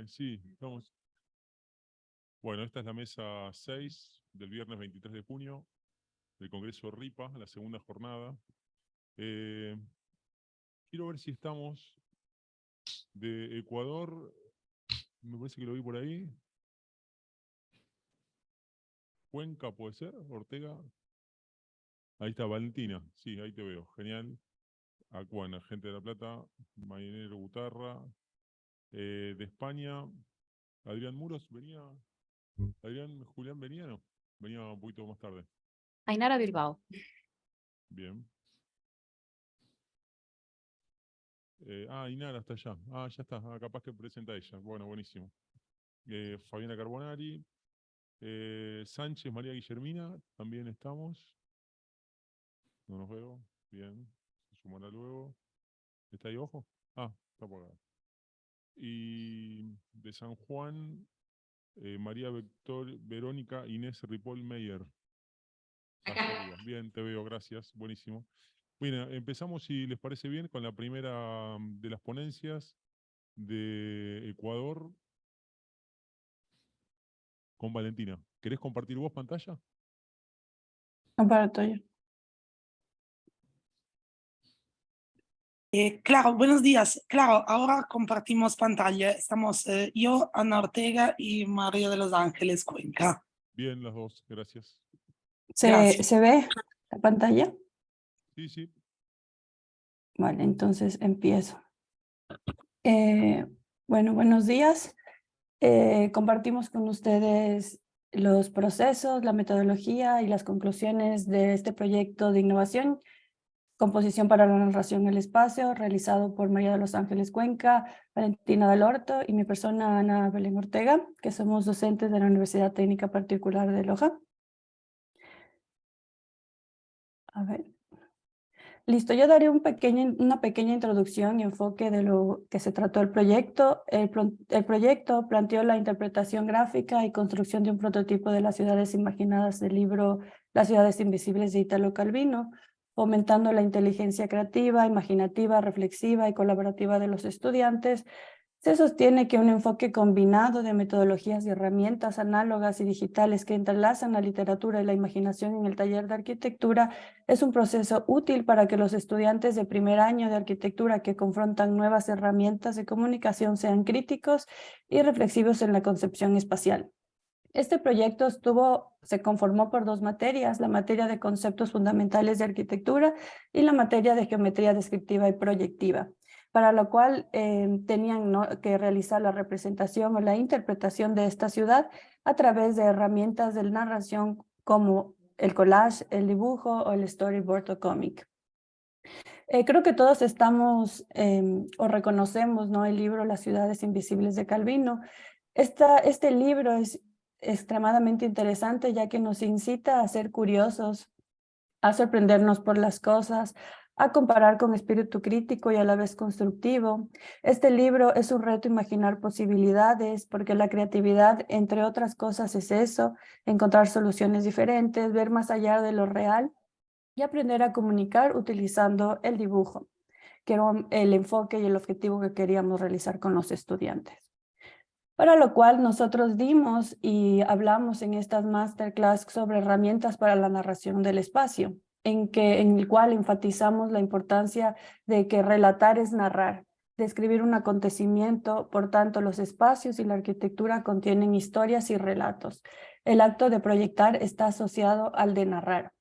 Sí, estamos. Bueno, esta es la mesa 6 del viernes 23 de junio del Congreso RIPA, la segunda jornada. Quiero ver si estamos de Ecuador. Me parece que lo vi por ahí. Cuenca, ¿puede ser? Ortega. Ahí está, Valentina. Sí, ahí te veo. Genial. Acuana, gente de La Plata. Marinero Butarra. De España. Adrián Muros venía. Julián venía, ¿no? Venía un poquito más tarde. Ainara Bilbao. Bien. Inara está allá. Ya está. Capaz que presenta ella. Bueno, buenísimo. Fabiana Carbonari. Sánchez, María Guillermina. También estamos. No nos veo. Bien. Se sumará luego. ¿Está ahí ojo? Está por acá. Y de San Juan, María Verónica Inés Ripoll Meyer. Bien, te veo, gracias. Buenísimo. Bueno, empezamos, si les parece bien, con la primera de las ponencias de Ecuador con Valentina. ¿Querés compartir vos pantalla? Comparto yo. Claro, buenos días. Claro, ahora compartimos pantalla. Estamos yo, Ana Ortega y María de los Ángeles Cuenca. Bien, las dos, gracias. Gracias. ¿Se ve la pantalla? Sí, sí. Vale, entonces empiezo. Bueno, buenos días. Compartimos con ustedes los procesos, la metodología y las conclusiones de este proyecto de innovación, composición para la narración en el espacio, realizado por María de los Ángeles Cuenca, Valentina del Horto y mi persona Ana Belén Ortega, que somos docentes de la Universidad Técnica Particular de Loja. A ver. Listo, yo daré una pequeña introducción y enfoque de lo que se trató el proyecto. El proyecto planteó la interpretación gráfica y construcción de un prototipo de las ciudades imaginadas del libro Las ciudades invisibles de Italo Calvino, fomentando la inteligencia creativa, imaginativa, reflexiva y colaborativa de los estudiantes. Se sostiene que un enfoque combinado de metodologías y herramientas análogas y digitales que entrelazan la literatura y la imaginación en el taller de arquitectura es un proceso útil para que los estudiantes de primer año de arquitectura que confrontan nuevas herramientas de comunicación sean críticos y reflexivos en la concepción espacial. Este proyecto se conformó por dos materias, la materia de conceptos fundamentales de arquitectura y la materia de geometría descriptiva y proyectiva, para lo cual tenían que realizar la representación o la interpretación de esta ciudad a través de herramientas de narración como el collage, el dibujo o el storyboard o cómic. Creo que todos estamos o reconocemos, ¿no?, el libro Las ciudades invisibles de Calvino. Este libro es extremadamente interesante, ya que nos incita a ser curiosos, a sorprendernos por las cosas, a comparar con espíritu crítico y a la vez constructivo. Este libro es un reto imaginar posibilidades, porque la creatividad, entre otras cosas, es eso, encontrar soluciones diferentes, ver más allá de lo real y aprender a comunicar utilizando el dibujo, que era el enfoque y el objetivo que queríamos realizar con los estudiantes. Para lo cual nosotros dimos y hablamos en estas masterclass sobre herramientas para la narración del espacio, en el cual enfatizamos la importancia de que relatar es narrar, describir un acontecimiento. Por tanto, los espacios y la arquitectura contienen historias y relatos. El acto de proyectar está asociado al de narrar.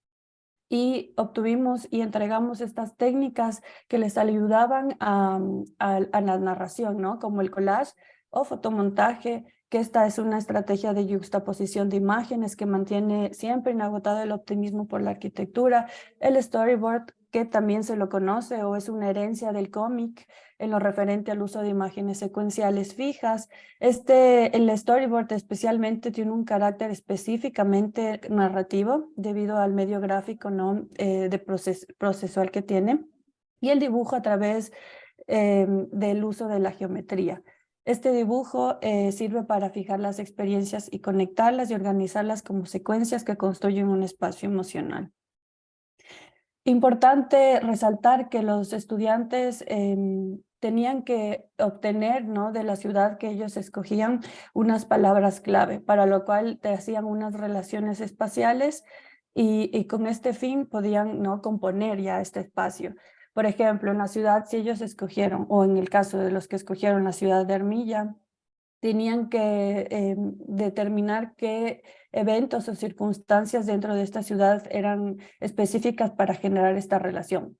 Y obtuvimos y entregamos estas técnicas que les ayudaban a la narración, ¿no?, como el collage o fotomontaje, que esta es una estrategia de yuxtaposición de imágenes que mantiene siempre inagotado el optimismo por la arquitectura, el storyboard, que también se lo conoce o es una herencia del cómic en lo referente al uso de imágenes secuenciales fijas. El storyboard especialmente tiene un carácter específicamente narrativo debido al medio gráfico, ¿no?, procesual que tiene, y el dibujo a través del uso de la geometría. Este dibujo sirve para fijar las experiencias y conectarlas y organizarlas como secuencias que construyen un espacio emocional. Importante resaltar que los estudiantes tenían que obtener, ¿no?, de la ciudad que ellos escogían unas palabras clave, para lo cual te hacían unas relaciones espaciales y con este fin podían, ¿no?, componer ya este espacio. Por ejemplo, en la ciudad, si ellos escogieron, o en el caso de los que escogieron la ciudad de Armilla, tenían que determinar qué eventos o circunstancias dentro de esta ciudad eran específicas para generar esta relación.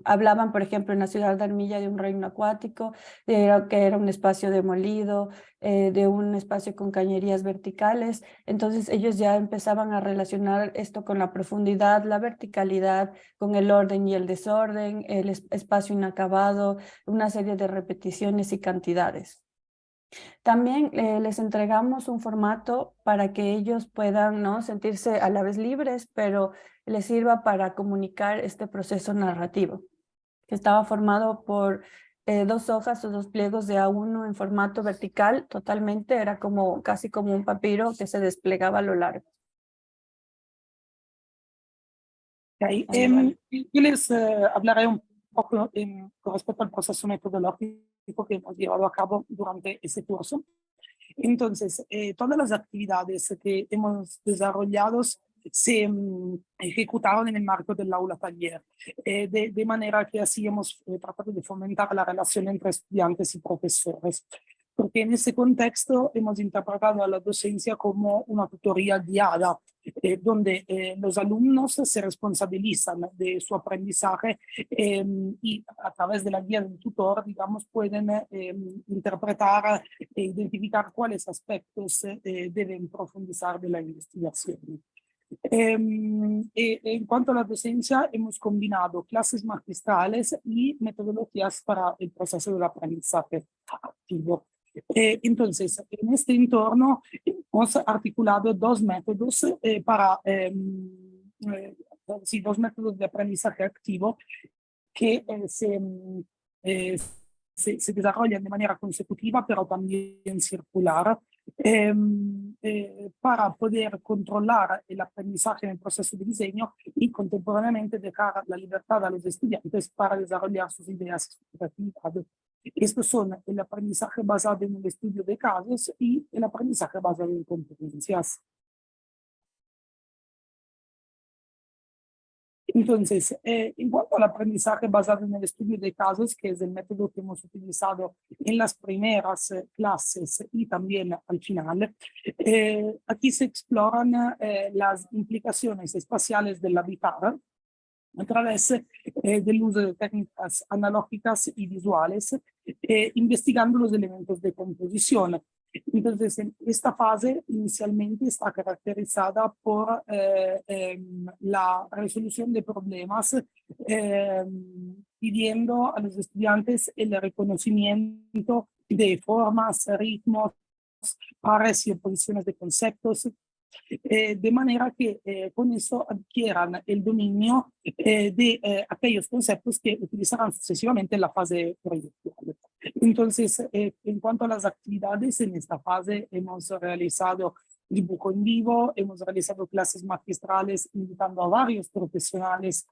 Hablaban, por ejemplo, en la ciudad de Armilla de un reino acuático, que era un espacio demolido, de un espacio con cañerías verticales. Entonces ellos ya empezaban a relacionar esto con la profundidad, la verticalidad, con el orden y el desorden, el espacio inacabado, una serie de repeticiones y cantidades. También les entregamos un formato para que ellos puedan, ¿no?, sentirse a la vez libres, pero les sirva para comunicar este proceso narrativo, que estaba formado por 2 hojas o 2 pliegos de A1 en formato vertical, totalmente, era como casi como un papiro que se desplegaba a lo largo. Ok, Ahí va. yo les hablaré un poco con respecto al proceso metodológico que hemos llevado a cabo durante ese curso. Entonces, todas las actividades que hemos desarrollado se ejecutaron en el marco del aula taller, de manera que así hemos tratado de fomentar la relación entre estudiantes y profesores, porque en ese contexto hemos interpretado a la docencia como una tutoría guiada, donde los alumnos se responsabilizan de su aprendizaje y a través de la guía del tutor, digamos, pueden interpretar e identificar cuáles aspectos deben profundizar de la investigación. En cuanto a la docencia, hemos combinado clases magistrales y metodologías para el proceso del aprendizaje activo. Entonces, en este entorno hemos articulado 2 métodos sí, 2 métodos de aprendizaje activo que se desarrollan de manera consecutiva, pero también circular, para poder controlar el aprendizaje en el proceso de diseño y contemporáneamente dejar la libertad a los estudiantes para desarrollar sus ideas y sus creatividades. Estos son el aprendizaje basado en el estudio de casos y el aprendizaje basado en competencias. Entonces, en cuanto al aprendizaje basado en el estudio de casos, que es el método que hemos utilizado en las primeras clases y también al final, aquí se exploran las implicaciones espaciales del habitar a través del uso de técnicas analógicas y visuales, investigando los elementos de composición. Entonces, esta fase inicialmente está caracterizada por la resolución de problemas, pidiendo a los estudiantes el reconocimiento de formas, ritmos, pares y oposiciones de conceptos, de manera que con eso adquieran el dominio de aquellos conceptos que utilizarán sucesivamente en la fase proyectual. Entonces, en cuanto a las actividades, en esta fase hemos realizado dibujo en vivo, hemos realizado clases magistrales invitando a varios profesionales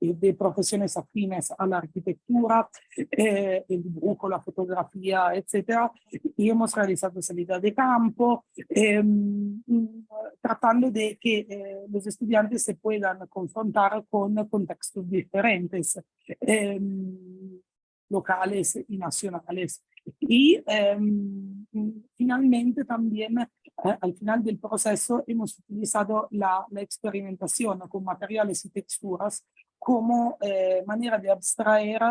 de profesiones afines a la arquitectura, el dibujo, la fotografía, etcétera, y hemos realizado salida de campo, tratando de que los estudiantes se puedan confrontar con contextos diferentes, locales y nacionales. Y finalmente también al final del proceso hemos utilizado la experimentación con materiales y texturas como manera de abstraer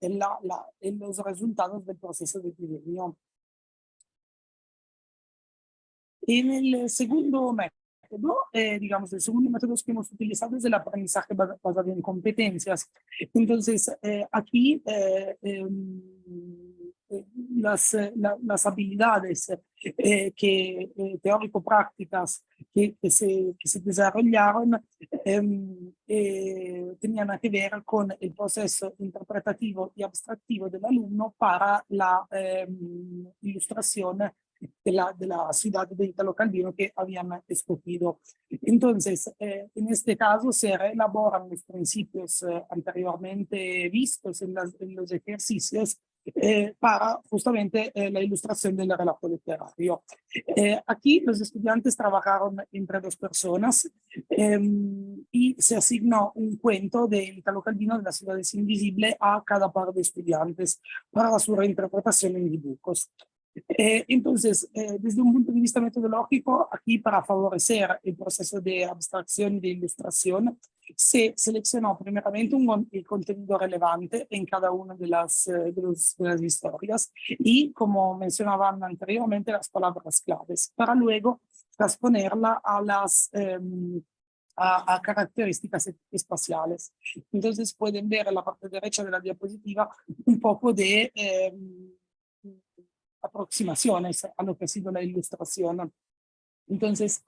los resultados del proceso de diseño. En el segundo método, digamos, el segundo método que hemos utilizado es el aprendizaje basado en competencias. Entonces, aquí las habilidades teórico-prácticas que se desarrollaron tenían que ver con el proceso interpretativo y abstractivo del alumno para la ilustración de la ciudad de Italo Calvino que habían escogido. Entonces, en este caso se reelaboran los principios anteriormente vistos en los ejercicios para justamente la ilustración del relato literario. Aquí los estudiantes trabajaron entre dos personas y se asignó un cuento de Italo Calvino de las ciudades invisibles a cada par de estudiantes para su reinterpretación en dibujos. Entonces, desde un punto de vista metodológico, aquí para favorecer el proceso de abstracción y de ilustración, se seleccionó primeramente el contenido relevante en cada una de las historias y, como mencionaban anteriormente, las palabras claves, para luego transponerla a las a características espaciales. Entonces pueden ver en la parte derecha de la diapositiva un poco de aproximaciones a lo que ha sido la ilustración. Entonces,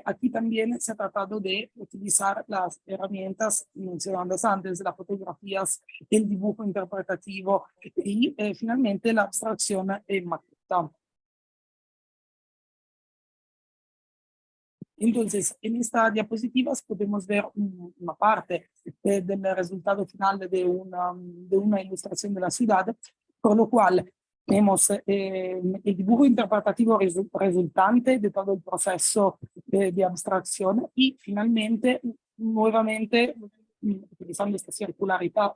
aquí también se ha tratado de utilizar las herramientas mencionadas antes, las fotografías, el dibujo interpretativo y finalmente la abstracción en maqueta. Entonces, en estas diapositivas podemos ver una parte del resultado final de una ilustración de la ciudad, por lo cual tenemos el dibujo interpretativo resultante de todo el proceso de abstracción y finalmente, nuevamente, utilizando esta circularidad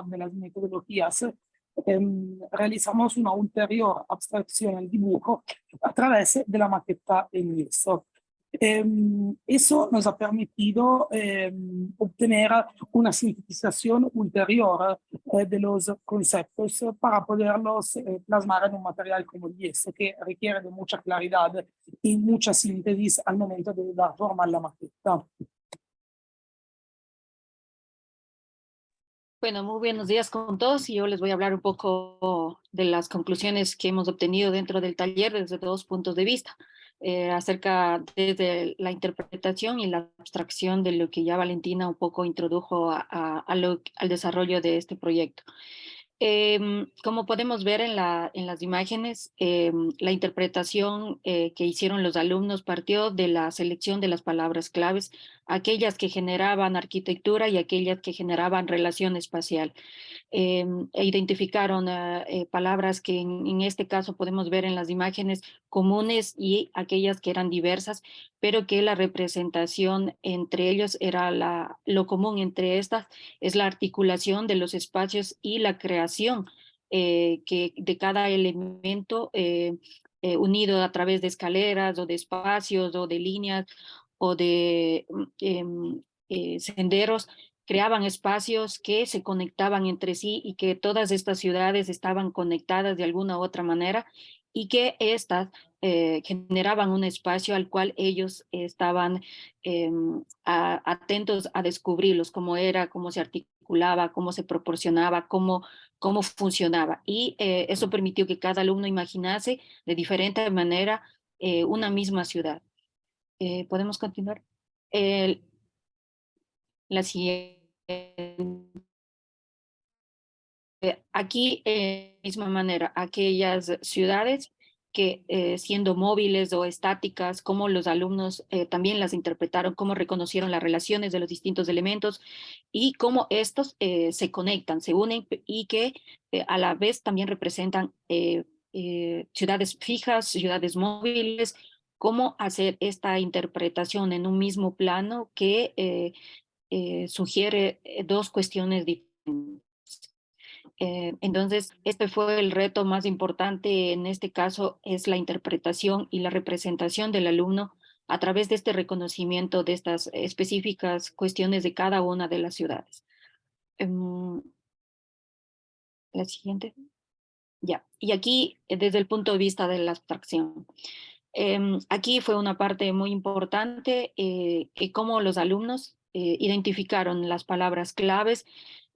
de las metodologías, realizamos una ulterior abstracción del dibujo a través de la maqueta en lienzo. Eso nos ha permitido obtener una sintetización ulterior de los conceptos para poderlos plasmar en un material como el yeso, que requiere de mucha claridad y mucha síntesis al momento de dar forma a la maqueta. Bueno, muy buenos días con todos y yo les voy a hablar un poco de las conclusiones que hemos obtenido dentro del taller desde dos puntos de vista. Acerca desde la interpretación y la abstracción de lo que ya Valentina un poco introdujo al desarrollo de este proyecto. Como podemos ver en las imágenes, la interpretación que hicieron los alumnos partió de la selección de las palabras claves, aquellas que generaban arquitectura y aquellas que generaban relación espacial. Identificaron palabras que en este caso podemos ver en las imágenes comunes y aquellas que eran diversas, pero que la representación entre ellos era lo común entre estas es la articulación de los espacios y la creación de cada elemento unido a través de escaleras o de espacios o de líneas o de senderos, creaban espacios que se conectaban entre sí y que todas estas ciudades estaban conectadas de alguna u otra manera y que estas generaban un espacio al cual ellos estaban atentos a descubrirlos, cómo era, cómo se articulaba, cómo se proporcionaba, cómo funcionaba. Y eso permitió que cada alumno imaginase de diferente manera una misma ciudad. ¿Podemos continuar? La siguiente. Aquí, de la misma manera, aquellas ciudades que siendo móviles o estáticas, cómo los alumnos también las interpretaron, cómo reconocieron las relaciones de los distintos elementos y cómo estos se conectan, se unen y que a la vez también representan ciudades fijas, ciudades móviles, cómo hacer esta interpretación en un mismo plano que sugiere dos cuestiones diferentes. Entonces, este fue el reto más importante en este caso, es la interpretación y la representación del alumno a través de este reconocimiento de estas específicas cuestiones de cada una de las ciudades. La siguiente. Ya, y aquí desde el punto de vista de la abstracción. Aquí fue una parte muy importante, cómo los alumnos identificaron las palabras claves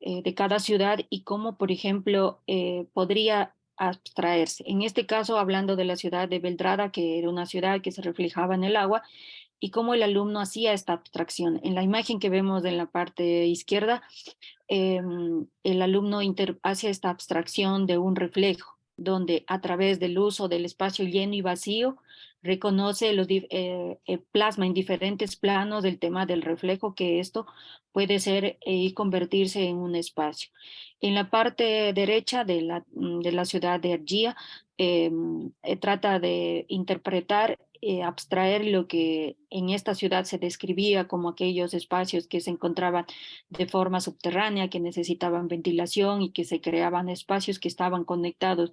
de cada ciudad y cómo, por ejemplo, podría abstraerse. En este caso, hablando de la ciudad de Belgrada, que era una ciudad que se reflejaba en el agua, y cómo el alumno hacía esta abstracción. En la imagen que vemos en la parte izquierda, el alumno hace esta abstracción de un reflejo. donde a través del uso del espacio lleno y vacío reconoce plasma en diferentes planos el tema del reflejo, que esto puede ser y convertirse en un espacio. En la parte derecha de la ciudad de Argia, trata de interpretar, abstraer lo que en esta ciudad se describía como aquellos espacios que se encontraban de forma subterránea, que necesitaban ventilación y que se creaban espacios que estaban conectados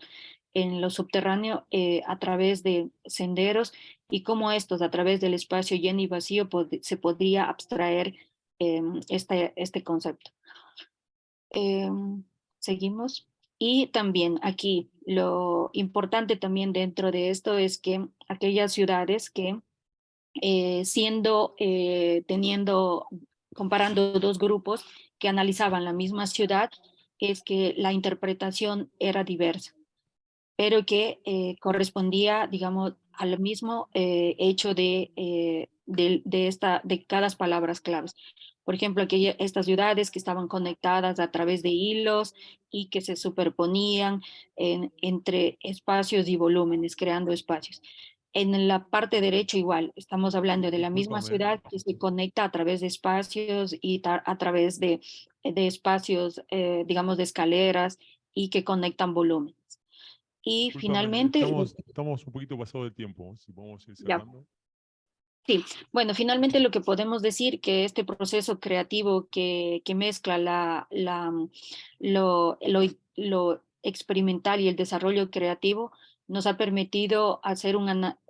en lo subterráneo a través de senderos, y cómo estos a través del espacio lleno y vacío se podría abstraer este concepto. Seguimos. Y también aquí lo importante también dentro de esto es que aquellas ciudades que comparando dos grupos que analizaban la misma ciudad, es que la interpretación era diversa, pero que correspondía, digamos, al mismo hecho de cada palabras claves. Por ejemplo, estas ciudades que estaban conectadas a través de hilos y que se superponían entre espacios y volúmenes, creando espacios. En la parte derecha igual, estamos hablando de la misma Discúlpame. ciudad que se conecta a través de espacios y a través de espacios, digamos, de escaleras y que conectan volúmenes. Y Discúlpame, finalmente, estamos un poquito pasado de tiempo, si podemos ir ya, cerrando. sí, bueno, finalmente lo que podemos decir que este proceso creativo que mezcla lo experimental y el desarrollo creativo nos ha permitido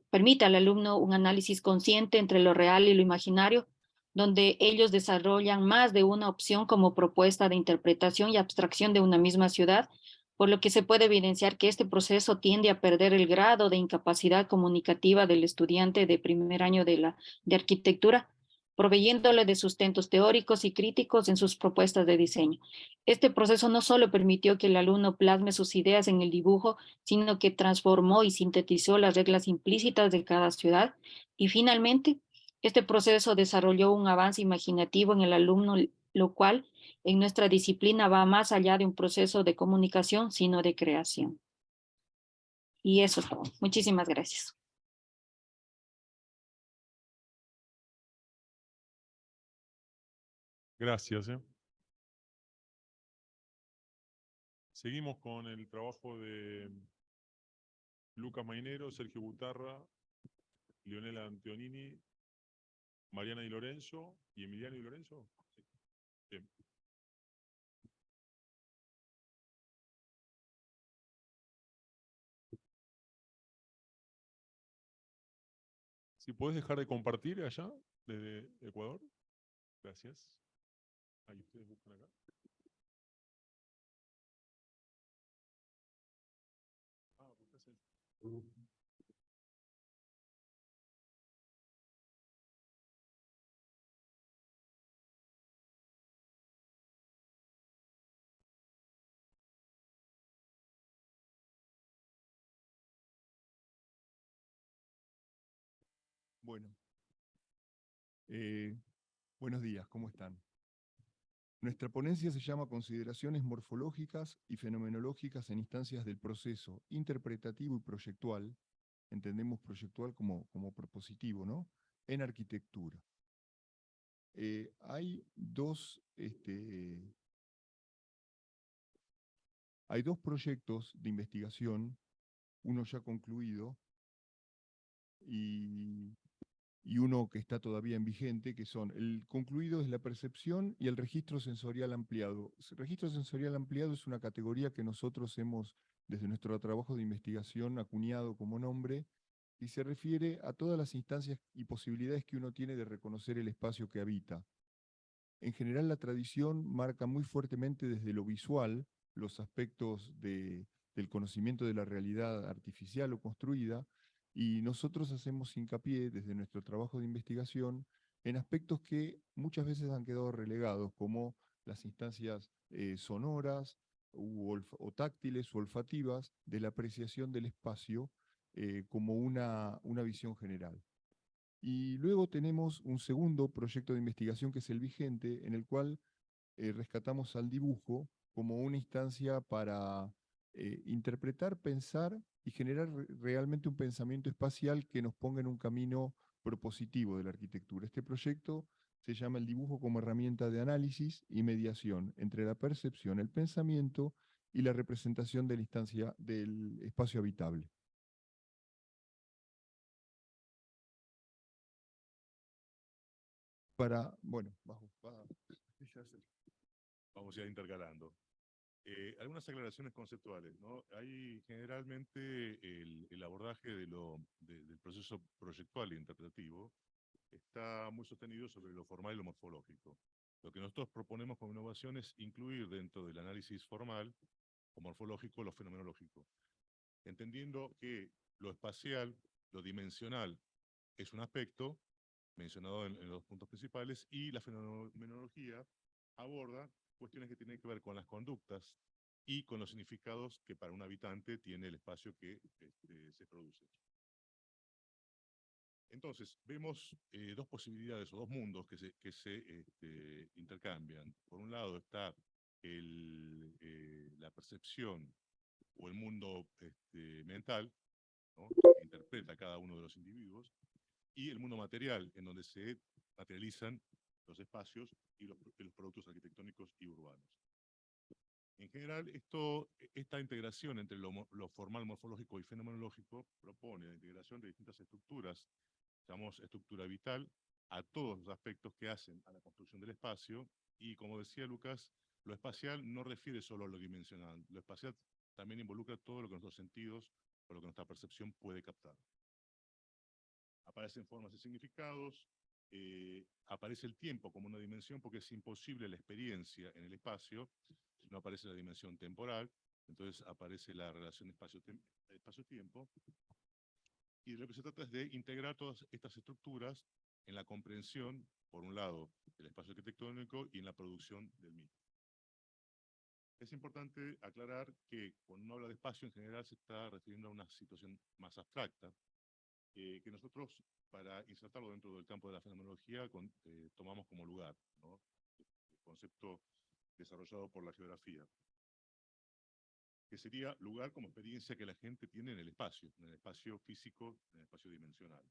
permite al alumno un análisis consciente entre lo real y lo imaginario, donde ellos desarrollan más de una opción como propuesta de interpretación y abstracción de una misma ciudad, por lo que se puede evidenciar que este proceso tiende a perder el grado de incapacidad comunicativa del estudiante de primer año de arquitectura, proveyéndole de sustentos teóricos y críticos en sus propuestas de diseño. Este proceso no solo permitió que el alumno plasme sus ideas en el dibujo, sino que transformó y sintetizó las reglas implícitas de cada ciudad. Y finalmente, este proceso desarrolló un avance imaginativo en el alumno, lo cual en nuestra disciplina va más allá de un proceso de comunicación, sino de creación. Y eso es todo. Muchísimas gracias. Gracias. Seguimos con el trabajo de Lucas Mainero, Sergio Butarra, Leonela Antonini, Mariana Di Lorenzo y Emiliano Di Lorenzo. Sí. Bien. Si podés dejar de compartir allá, desde Ecuador. Gracias. Ahí ustedes buscan acá. Bueno, buenos días, ¿cómo están? Nuestra ponencia se llama Consideraciones morfológicas y fenomenológicas en instancias del proceso interpretativo y proyectual, entendemos proyectual como propositivo, ¿no? En arquitectura. Hay dos proyectos de investigación, uno ya concluido y uno que está todavía en vigente, que son, el concluido es la percepción y el registro sensorial ampliado. El registro sensorial ampliado es una categoría que nosotros hemos, desde nuestro trabajo de investigación, acuñado como nombre, y se refiere a todas las instancias y posibilidades que uno tiene de reconocer el espacio que habita. En general, la tradición marca muy fuertemente desde lo visual los aspectos del conocimiento de la realidad artificial o construida, y nosotros hacemos hincapié desde nuestro trabajo de investigación en aspectos que muchas veces han quedado relegados, como las instancias sonoras o táctiles o olfativas de la apreciación del espacio como una visión general. Y luego tenemos un segundo proyecto de investigación que es el vigente, en el cual rescatamos al dibujo como una instancia para interpretar, pensar y generar realmente un pensamiento espacial que nos ponga en un camino propositivo de la arquitectura. Este proyecto se llama el dibujo como herramienta de análisis y mediación entre la percepción, el pensamiento y la representación de la instancia del espacio habitable. Bueno, vamos a ir intercalando. Algunas aclaraciones conceptuales, ¿no? Hay generalmente el abordaje del proceso proyectual e interpretativo está muy sostenido sobre lo formal y lo morfológico. Lo que nosotros proponemos como innovación es incluir dentro del análisis formal o morfológico lo fenomenológico, entendiendo que lo espacial, lo dimensional, es un aspecto mencionado en los puntos principales, y la fenomenología aborda cuestiones que tienen que ver con las conductas y con los significados que para un habitante tiene el espacio que se produce. Entonces, vemos dos posibilidades o dos mundos que se intercambian. Por un lado está la percepción o el mundo mental, ¿no?, que interpreta cada uno de los individuos, y el mundo material, en donde se materializan los espacios y los productos arquitectónicos y urbanos. En general, esta integración entre lo formal, morfológico y fenomenológico propone la integración de distintas estructuras, llamamos estructura vital, a todos los aspectos que hacen a la construcción del espacio, y como decía Lucas, lo espacial no refiere solo a lo dimensional, lo espacial también involucra todo lo que nuestros sentidos o lo que nuestra percepción puede captar. Aparecen formas y significados, aparece el tiempo como una dimensión, porque es imposible la experiencia en el espacio si no aparece la dimensión temporal. Entonces aparece la relación espacio-tiempo, y de lo que se trata es de integrar todas estas estructuras en la comprensión, por un lado, del espacio arquitectónico y en la producción del mismo. Es importante aclarar que cuando uno habla de espacio, en general se está refiriendo a una situación más abstracta, que nosotros, para insertarlo dentro del campo de la fenomenología, tomamos como lugar, ¿no?, el concepto desarrollado por la geografía, que sería lugar como experiencia que la gente tiene en el espacio físico, en el espacio dimensional.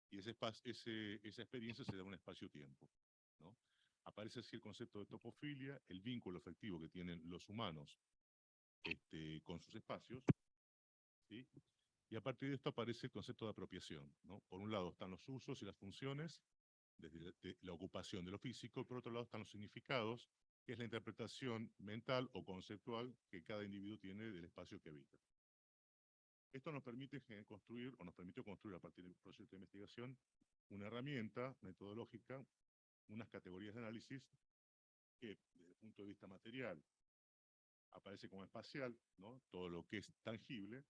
Y esa experiencia se da en un espacio-tiempo, ¿no? Aparece así el concepto de topofilia, el vínculo efectivo que tienen los humanos con sus espacios, ¿sí? Y a partir de esto aparece el concepto de apropiación, ¿no? Por un lado están los usos y las funciones, desde la ocupación de lo físico, y por otro lado están los significados, que es la interpretación mental o conceptual que cada individuo tiene del espacio que habita. Esto nos permite construir, o nos permitió construir a partir del proyecto de investigación, una herramienta metodológica, unas categorías de análisis que, desde el punto de vista material, aparece como espacial, ¿no?, todo lo que es tangible,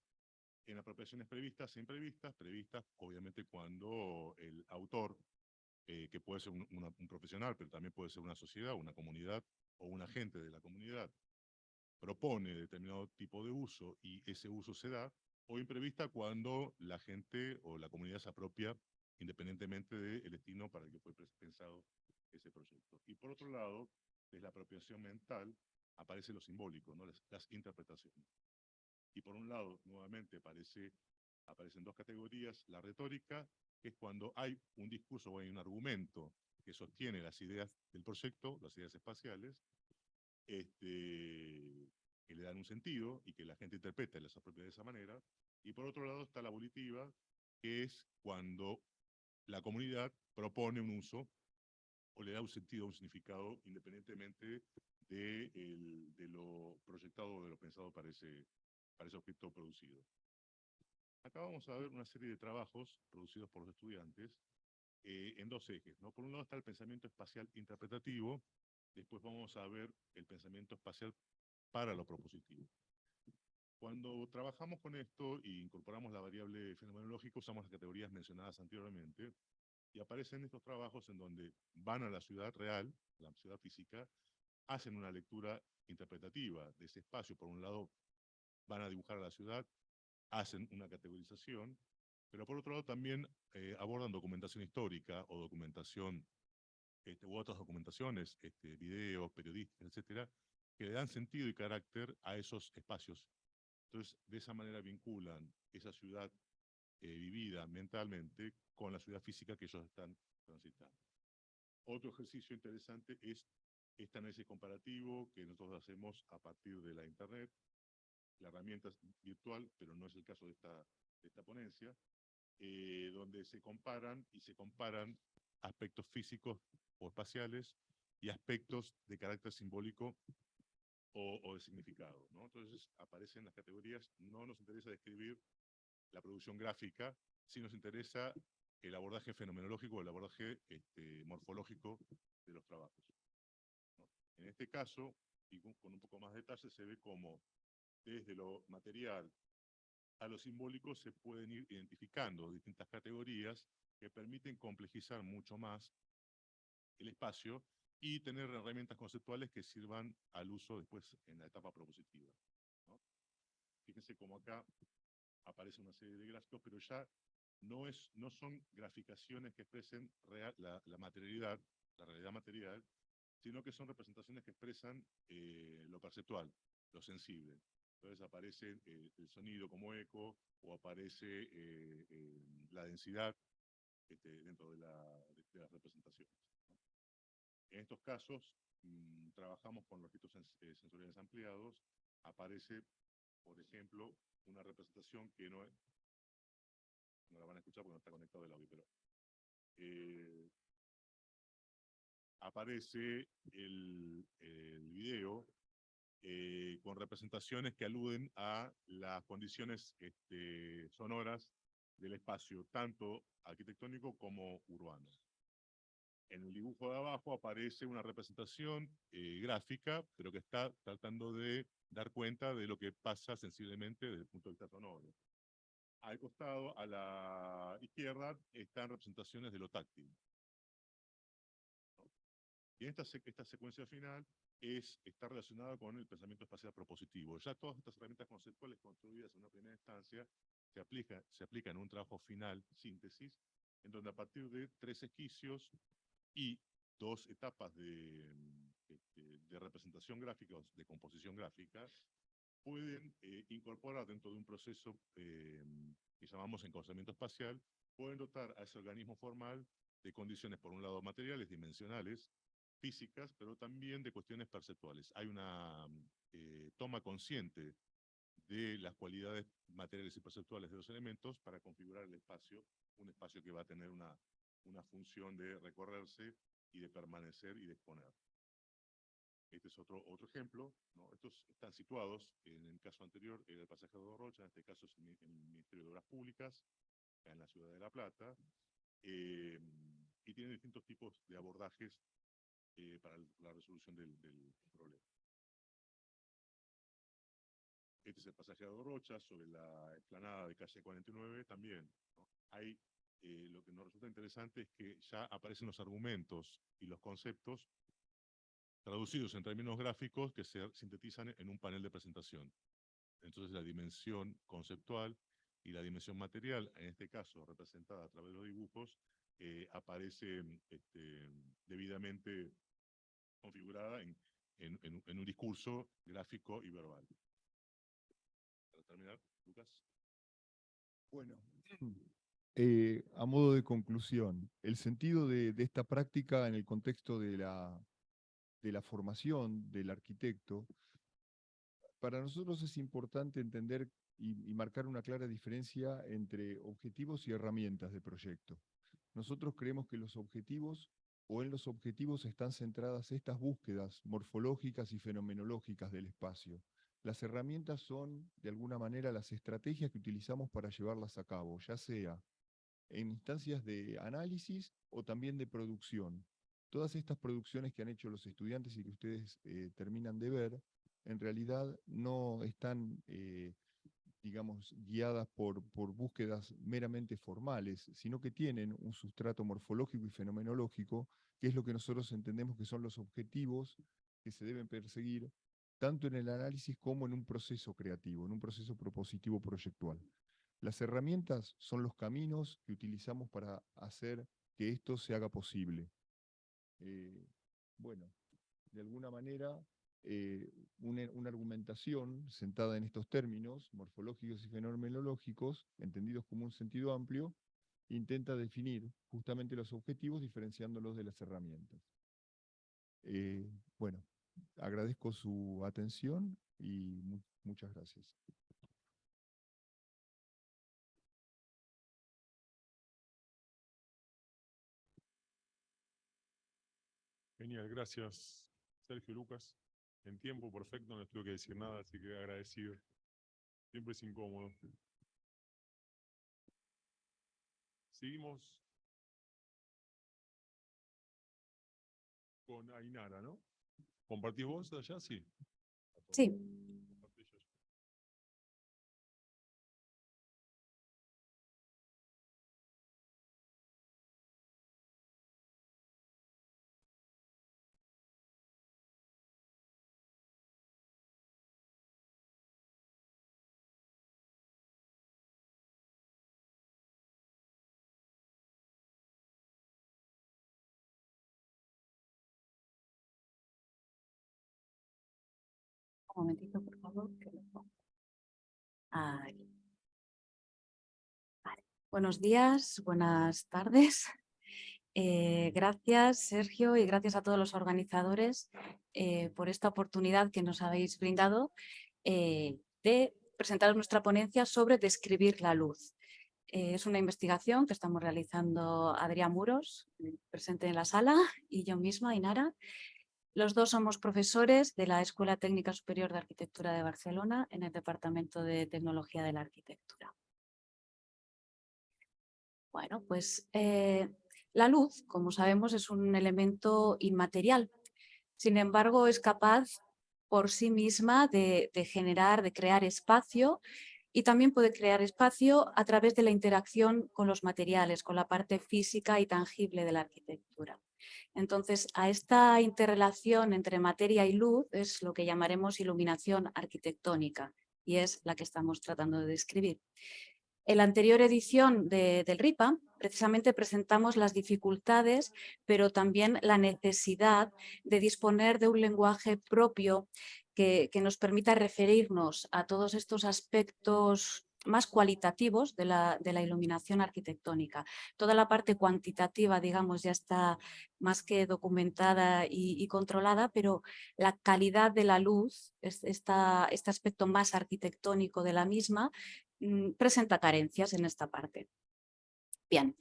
en apropiaciones previstas e imprevistas, previstas obviamente cuando el autor, que puede ser un profesional, pero también puede ser una sociedad, una comunidad o un agente de la comunidad, propone determinado tipo de uso y ese uso se da, o imprevista cuando la gente o la comunidad se apropia independientemente del destino para el que fue pensado ese proyecto. Y por otro lado, desde la apropiación mental aparece lo simbólico, ¿no?, las interpretaciones. Y por un lado, nuevamente, aparecen dos categorías: la retórica, que es cuando hay un discurso o hay un argumento que sostiene las ideas del proyecto, las ideas espaciales, que le dan un sentido y que la gente interpreta y las apropia de esa manera. Y por otro lado está la volitiva, que es cuando la comunidad propone un uso o le da un sentido, un significado, independientemente de lo proyectado o de lo pensado para ese objeto producido. Acá vamos a ver una serie de trabajos producidos por los estudiantes en dos ejes, ¿no? Por un lado está el pensamiento espacial interpretativo, después vamos a ver el pensamiento espacial para lo propositivo. Cuando trabajamos con esto e incorporamos la variable fenomenológica, usamos las categorías mencionadas anteriormente, y aparecen estos trabajos en donde van a la ciudad real, la ciudad física, hacen una lectura interpretativa de ese espacio. Por un lado, van a dibujar a la ciudad, hacen una categorización, pero por otro lado también abordan documentación histórica o documentación, u otras documentaciones, videos, periodísticas, etcétera, que le dan sentido y carácter a esos espacios Entonces, de esa manera vinculan esa ciudad vivida mentalmente con la ciudad física que ellos están transitando. Otro ejercicio interesante es este análisis comparativo que nosotros hacemos a partir de la Internet. La herramienta es virtual, pero no es el caso de esta ponencia, donde se comparan aspectos físicos o espaciales y aspectos de carácter simbólico o de significado, ¿no? Entonces aparecen las categorías. No nos interesa describir la producción gráfica, sí nos interesa el abordaje fenomenológico, el abordaje morfológico de los trabajos, ¿no? En este caso, y con un poco más de detalle, se ve cómo desde lo material a lo simbólico se pueden ir identificando distintas categorías que permiten complejizar mucho más el espacio y tener herramientas conceptuales que sirvan al uso después en la etapa propositiva, ¿no? Fíjense cómo acá aparece una serie de gráficos, pero ya no son graficaciones que expresen la materialidad, la realidad material, sino que son representaciones que expresan lo perceptual, lo sensible. Entonces aparece el sonido como eco, o aparece la densidad dentro de las representaciones, ¿no? En estos casos, trabajamos con los registros sensoriales ampliados. Aparece, por ejemplo, una representación que no la van a escuchar porque no está conectado el audio, pero aparece el video con representaciones que aluden a las condiciones sonoras del espacio, tanto arquitectónico como urbano. En el dibujo de abajo aparece una representación gráfica, pero que está tratando de dar cuenta de lo que pasa sensiblemente desde el punto de vista sonoro. Al costado, a la izquierda, están representaciones de lo táctil, ¿no? Y esta secuencia final está relacionada con el pensamiento espacial propositivo. Ya todas estas herramientas conceptuales construidas en una primera instancia se aplican en un trabajo final, síntesis, en donde a partir de 3 esquicios y 2 etapas de representación gráfica o de composición gráfica, pueden incorporar dentro de un proceso que llamamos encauzamiento espacial, pueden dotar a ese organismo formal de condiciones, por un lado materiales, dimensionales, físicas, pero también de cuestiones perceptuales. Hay una toma consciente de las cualidades materiales y perceptuales de los elementos para configurar el espacio, un espacio que va a tener una función de recorrerse y de permanecer y de exponer. Este es otro ejemplo, ¿no? Estos están situados, en el caso anterior era el pasaje de Rocha, en este caso es el Ministerio de Obras Públicas, acá en la ciudad de La Plata, y tienen distintos tipos de abordajes para la resolución del problema. Este es el pasaje de Rocha, sobre la explanada de calle 49 también, ¿no? Hay, lo que nos resulta interesante es que ya aparecen los argumentos y los conceptos traducidos en términos gráficos que se sintetizan en un panel de presentación. Entonces la dimensión conceptual y la dimensión material, en este caso representada a través de los dibujos, aparece debidamente configurada en un discurso gráfico y verbal. Para terminar, Lucas. Bueno, a modo de conclusión, el sentido de esta práctica en el contexto de la formación del arquitecto, para nosotros es importante entender y marcar una clara diferencia entre objetivos y herramientas de proyecto. Nosotros creemos que los objetivos, o en los objetivos están centradas estas búsquedas morfológicas y fenomenológicas del espacio. Las herramientas son, de alguna manera, las estrategias que utilizamos para llevarlas a cabo, ya sea en instancias de análisis o también de producción. Todas estas producciones que han hecho los estudiantes y que ustedes terminan de ver, en realidad no están, digamos, guiadas por búsquedas meramente formales, sino que tienen un sustrato morfológico y fenomenológico, que es lo que nosotros entendemos que son los objetivos que se deben perseguir, tanto en el análisis como en un proceso creativo, en un proceso propositivo proyectual. Las herramientas son los caminos que utilizamos para hacer que esto se haga posible. Bueno, de alguna manera una argumentación sentada en estos términos morfológicos y fenomenológicos, entendidos como un sentido amplio, intenta definir justamente los objetivos diferenciándolos de las herramientas. Bueno, agradezco su atención y muchas gracias. Genial, gracias Sergio, Lucas. En tiempo perfecto, no les tuve que decir nada, así que agradecido. Siempre es incómodo. Seguimos con Ainara, ¿no? ¿Compartís vos allá? Sí. Sí. Un momentito, por favor, que lo pongo. Ahí. Vale. Buenos días, buenas tardes. Gracias, Sergio, y gracias a todos los organizadores por esta oportunidad que nos habéis brindado de presentar nuestra ponencia sobre describir la luz. Es una investigación que estamos realizando Adrián Muros, presente en la sala, y yo misma, Ainara. Los dos somos profesores de la Escuela Técnica Superior de Arquitectura de Barcelona en el Departamento de Tecnología de la Arquitectura. Bueno, pues la luz, como sabemos, es un elemento inmaterial. Sin embargo, es capaz por sí misma de generar, de crear espacio, y también puede crear espacio a través de la interacción con los materiales, con la parte física y tangible de la arquitectura. Entonces, a esta interrelación entre materia y luz es lo que llamaremos iluminación arquitectónica, y es la que estamos tratando de describir. En la anterior edición del RIPA, precisamente presentamos las dificultades, pero también la necesidad de disponer de un lenguaje propio que nos permita referirnos a todos estos aspectos más cualitativos de la iluminación arquitectónica. Toda la parte cuantitativa, digamos, ya está más que documentada y controlada, pero la calidad de la luz, este aspecto más arquitectónico de la misma, presenta carencias en esta parte. Bien,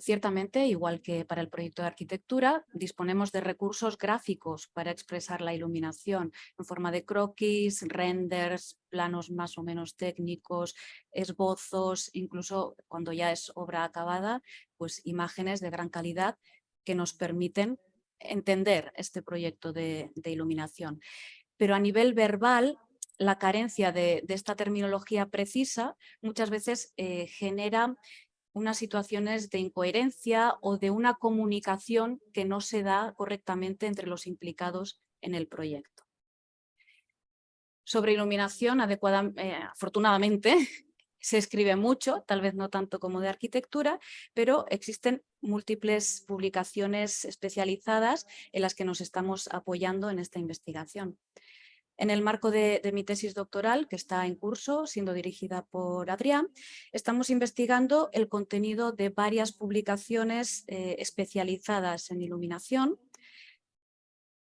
ciertamente, igual que para el proyecto de arquitectura, disponemos de recursos gráficos para expresar la iluminación en forma de croquis, renders, planos más o menos técnicos, esbozos, incluso cuando ya es obra acabada, pues imágenes de gran calidad que nos permiten entender este proyecto de iluminación. Pero a nivel verbal, la carencia de esta terminología precisa muchas veces genera unas situaciones de incoherencia o de una comunicación que no se da correctamente entre los implicados en el proyecto. Sobre iluminación, afortunadamente, se escribe mucho, tal vez no tanto como de arquitectura, pero existen múltiples publicaciones especializadas en las que nos estamos apoyando en esta investigación. En el marco de mi tesis doctoral, que está en curso, siendo dirigida por Adrián, estamos investigando el contenido de varias publicaciones especializadas en iluminación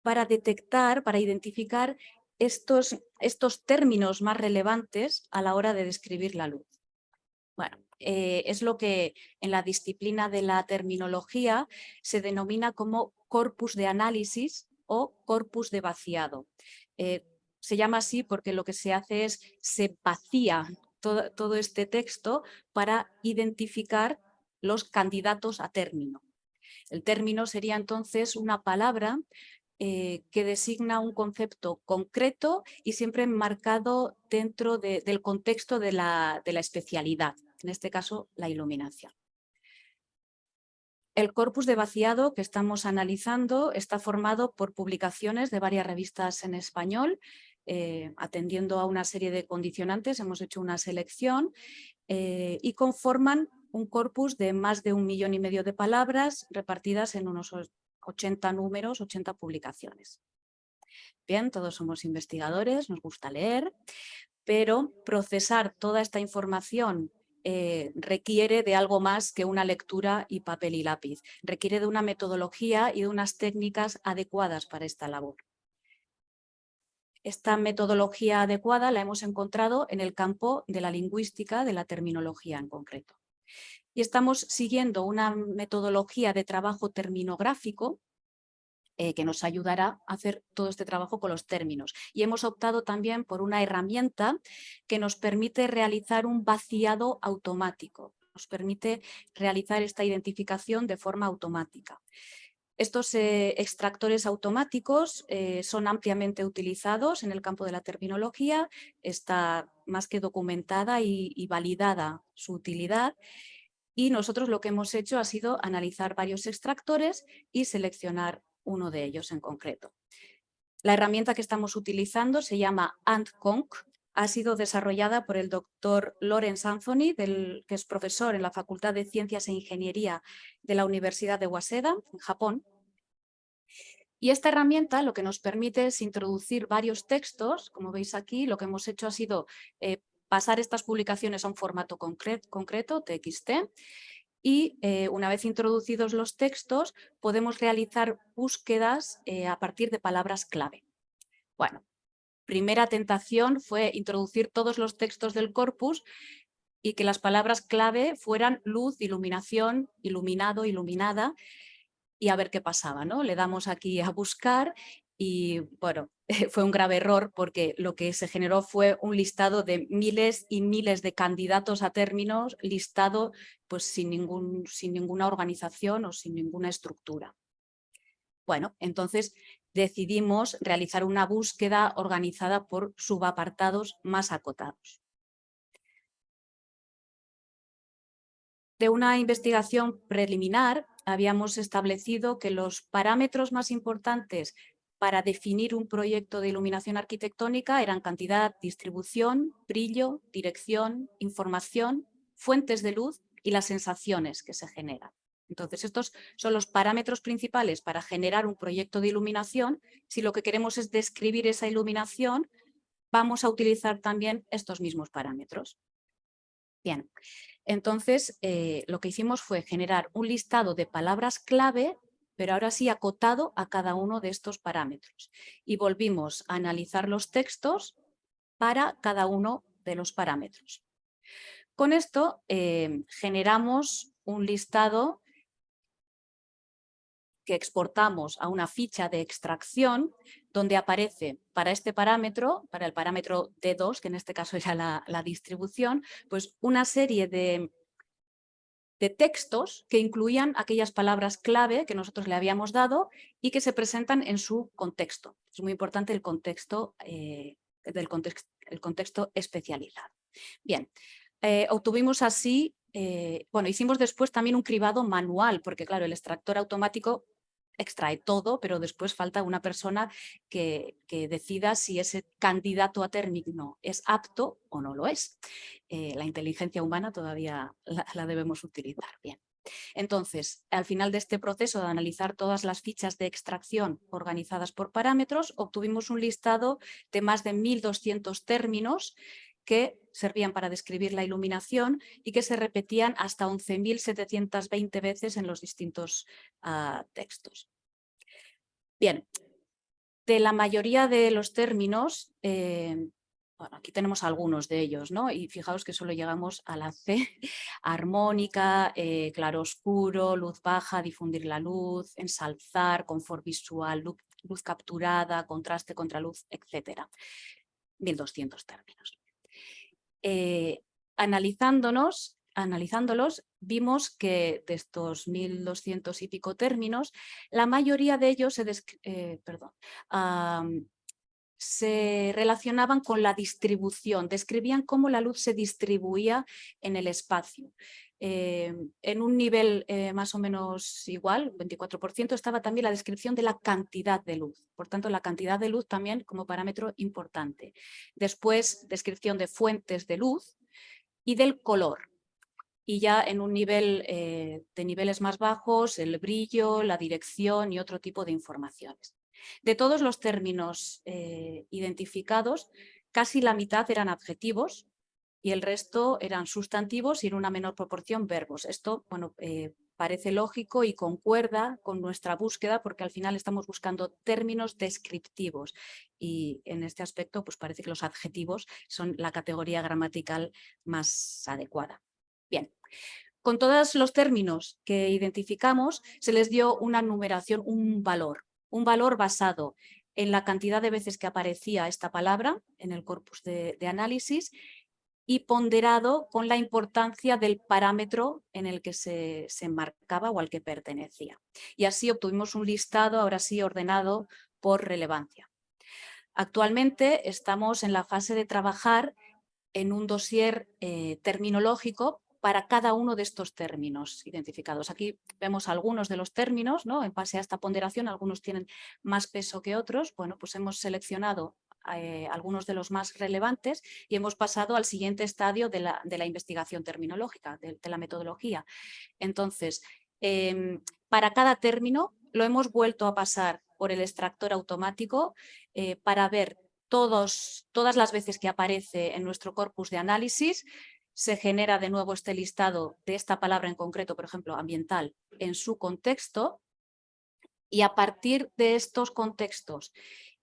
para detectar, para identificar estos términos más relevantes a la hora de describir la luz. Bueno, es lo que en la disciplina de la terminología se denomina como corpus de análisis o corpus de vaciado. Se llama así porque lo que se hace es se vacía todo este texto para identificar los candidatos a término. El término sería entonces una palabra que designa un concepto concreto y siempre enmarcado dentro del contexto de la especialidad, en este caso la iluminación. El corpus de vaciado que estamos analizando está formado por publicaciones de varias revistas en español, atendiendo a una serie de condicionantes, hemos hecho una selección y conforman un corpus de más de 1,5 millones de palabras repartidas en unos 80 números, 80 publicaciones. Bien, todos somos investigadores, nos gusta leer, pero procesar toda esta información requiere de algo más que una lectura y papel y lápiz. Requiere de una metodología y de unas técnicas adecuadas para esta labor. Esta metodología adecuada la hemos encontrado en el campo de la lingüística, de la terminología en concreto. Y estamos siguiendo una metodología de trabajo terminográfico que nos ayudará a hacer todo este trabajo con los términos. Y hemos optado también por una herramienta que nos permite realizar un vaciado automático, nos permite realizar esta identificación de forma automática. Estos extractores automáticos son ampliamente utilizados en el campo de la terminología, está más que documentada y validada su utilidad. Y nosotros lo que hemos hecho ha sido analizar varios extractores y seleccionar uno de ellos en concreto. La herramienta que estamos utilizando se llama AntConc, ha sido desarrollada por el doctor Lawrence Anthony, que es profesor en la Facultad de Ciencias e Ingeniería de la Universidad de Waseda, en Japón. Y esta herramienta lo que nos permite es introducir varios textos, como veis aquí, lo que hemos hecho ha sido pasar estas publicaciones a un formato concreto, TXT, y una vez introducidos los textos podemos realizar búsquedas a partir de palabras clave. Bueno, primera tentación fue introducir todos los textos del corpus y que las palabras clave fueran luz, iluminación, iluminado, iluminada, y a ver qué pasaba, ¿no? Le damos aquí a buscar y bueno, fue un grave error porque lo que se generó fue un listado de miles y miles de candidatos a términos, listado pues sin ninguna organización o sin ninguna estructura. Bueno, entonces decidimos realizar una búsqueda organizada por subapartados más acotados. De una investigación preliminar habíamos establecido que los parámetros más importantes para definir un proyecto de iluminación arquitectónica eran cantidad, distribución, brillo, dirección, información, fuentes de luz y las sensaciones que se generan. Entonces, estos son los parámetros principales para generar un proyecto de iluminación. Si lo que queremos es describir esa iluminación, vamos a utilizar también estos mismos parámetros. Bien, entonces lo que hicimos fue generar un listado de palabras clave, pero ahora sí acotado a cada uno de estos parámetros. Y volvimos a analizar los textos para cada uno de los parámetros. Con esto generamos un listado que exportamos a una ficha de extracción donde aparece para este parámetro, para el parámetro D2, que en este caso era la distribución, pues una serie de textos que incluían aquellas palabras clave que nosotros le habíamos dado y que se presentan en su contexto. Es muy importante el contexto, el contexto especializado. Bien, obtuvimos así, bueno, hicimos después también un cribado manual, porque claro, el extractor automático extrae todo, pero después falta una persona que decida si ese candidato a término es apto o no lo es. La inteligencia humana todavía la debemos utilizar. Bien. Entonces, al final de este proceso de analizar todas las fichas de extracción organizadas por parámetros, obtuvimos un listado de más de 1.200 términos que servían para describir la iluminación y que se repetían hasta 11.720 veces en los distintos textos. Bien, de la mayoría de los términos, bueno, aquí tenemos algunos de ellos, ¿no? Y fijaos que solo llegamos a la C, armónica, claroscuro, luz baja, difundir la luz, ensalzar, confort visual, luz capturada, contraste contra luz, etc. 1.200 términos. Analizándolos, vimos que de estos 1.200 y pico términos, la mayoría de ellos se relacionaban con la distribución, describían cómo la luz se distribuía en el espacio. En un nivel más o menos igual, 24%, estaba también la descripción de la cantidad de luz. Por tanto, la cantidad de luz también como parámetro importante. Después, descripción de fuentes de luz y del color. Y ya en un nivel de niveles más bajos, el brillo, la dirección y otro tipo de informaciones. De todos los términos identificados, casi la mitad eran adjetivos y el resto eran sustantivos y en una menor proporción verbos. Esto, bueno, parece lógico y concuerda con nuestra búsqueda porque al final estamos buscando términos descriptivos y en este aspecto pues parece que los adjetivos son la categoría gramatical más adecuada. Bien. Con todos los términos que identificamos se les dio una numeración, un valor basado en la cantidad de veces que aparecía esta palabra en el corpus de análisis y ponderado con la importancia del parámetro en el que se enmarcaba o al que pertenecía. Y así obtuvimos un listado, ahora sí, ordenado por relevancia. Actualmente estamos en la fase de trabajar en un dossier terminológico para cada uno de estos términos identificados. Aquí vemos algunos de los términos, ¿no? En base a esta ponderación, algunos tienen más peso que otros. Bueno, pues hemos seleccionado algunos de los más relevantes y hemos pasado al siguiente estadio de la investigación terminológica, de la metodología. Entonces, para cada término lo hemos vuelto a pasar por el extractor automático para ver todas las veces que aparece en nuestro corpus de análisis. Se genera de nuevo este listado de esta palabra en concreto, por ejemplo, ambiental, en su contexto, y a partir de estos contextos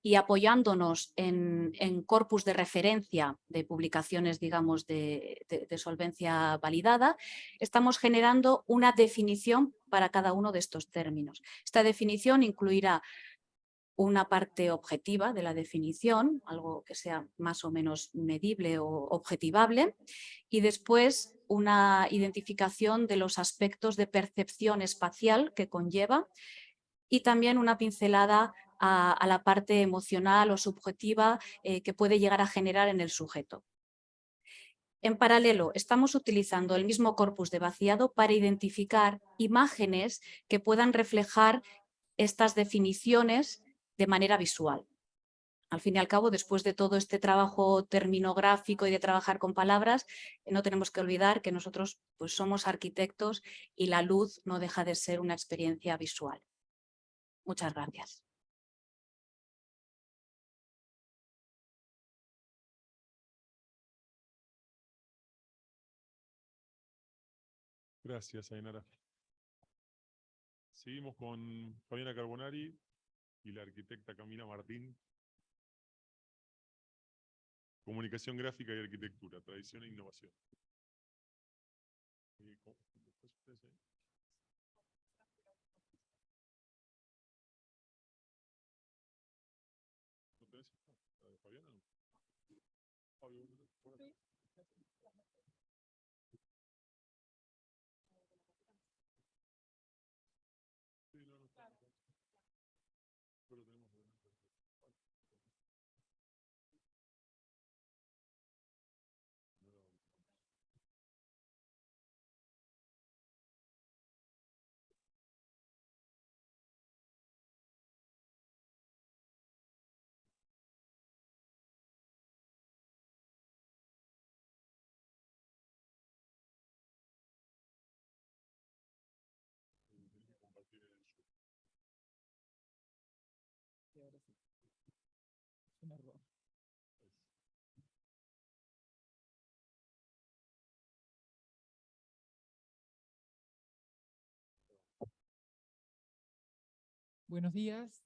y apoyándonos en corpus de referencia de publicaciones, digamos, de solvencia validada, estamos generando una definición para cada uno de estos términos. Esta definición incluirá una parte objetiva de la definición, algo que sea más o menos medible o objetivable, y después una identificación de los aspectos de percepción espacial que conlleva y también una pincelada a la parte emocional o subjetiva que puede llegar a generar en el sujeto. En paralelo, estamos utilizando el mismo corpus de vaciado para identificar imágenes que puedan reflejar estas definiciones de manera visual. Al fin y al cabo, después de todo este trabajo terminográfico y de trabajar con palabras, no tenemos que olvidar que nosotros pues, somos arquitectos y la luz no deja de ser una experiencia visual. Muchas gracias. Gracias, Ainara. Seguimos con Fabiana Carbonari y la arquitecta Camila Martín. Comunicación gráfica y arquitectura, tradición e innovación. ¿No tenés esta? ¿La de Fabiana? Fabio, ¿por acá? Sí, no, no está. Pero tenemos delante. Compartir el Zoom. Un error. Buenos días.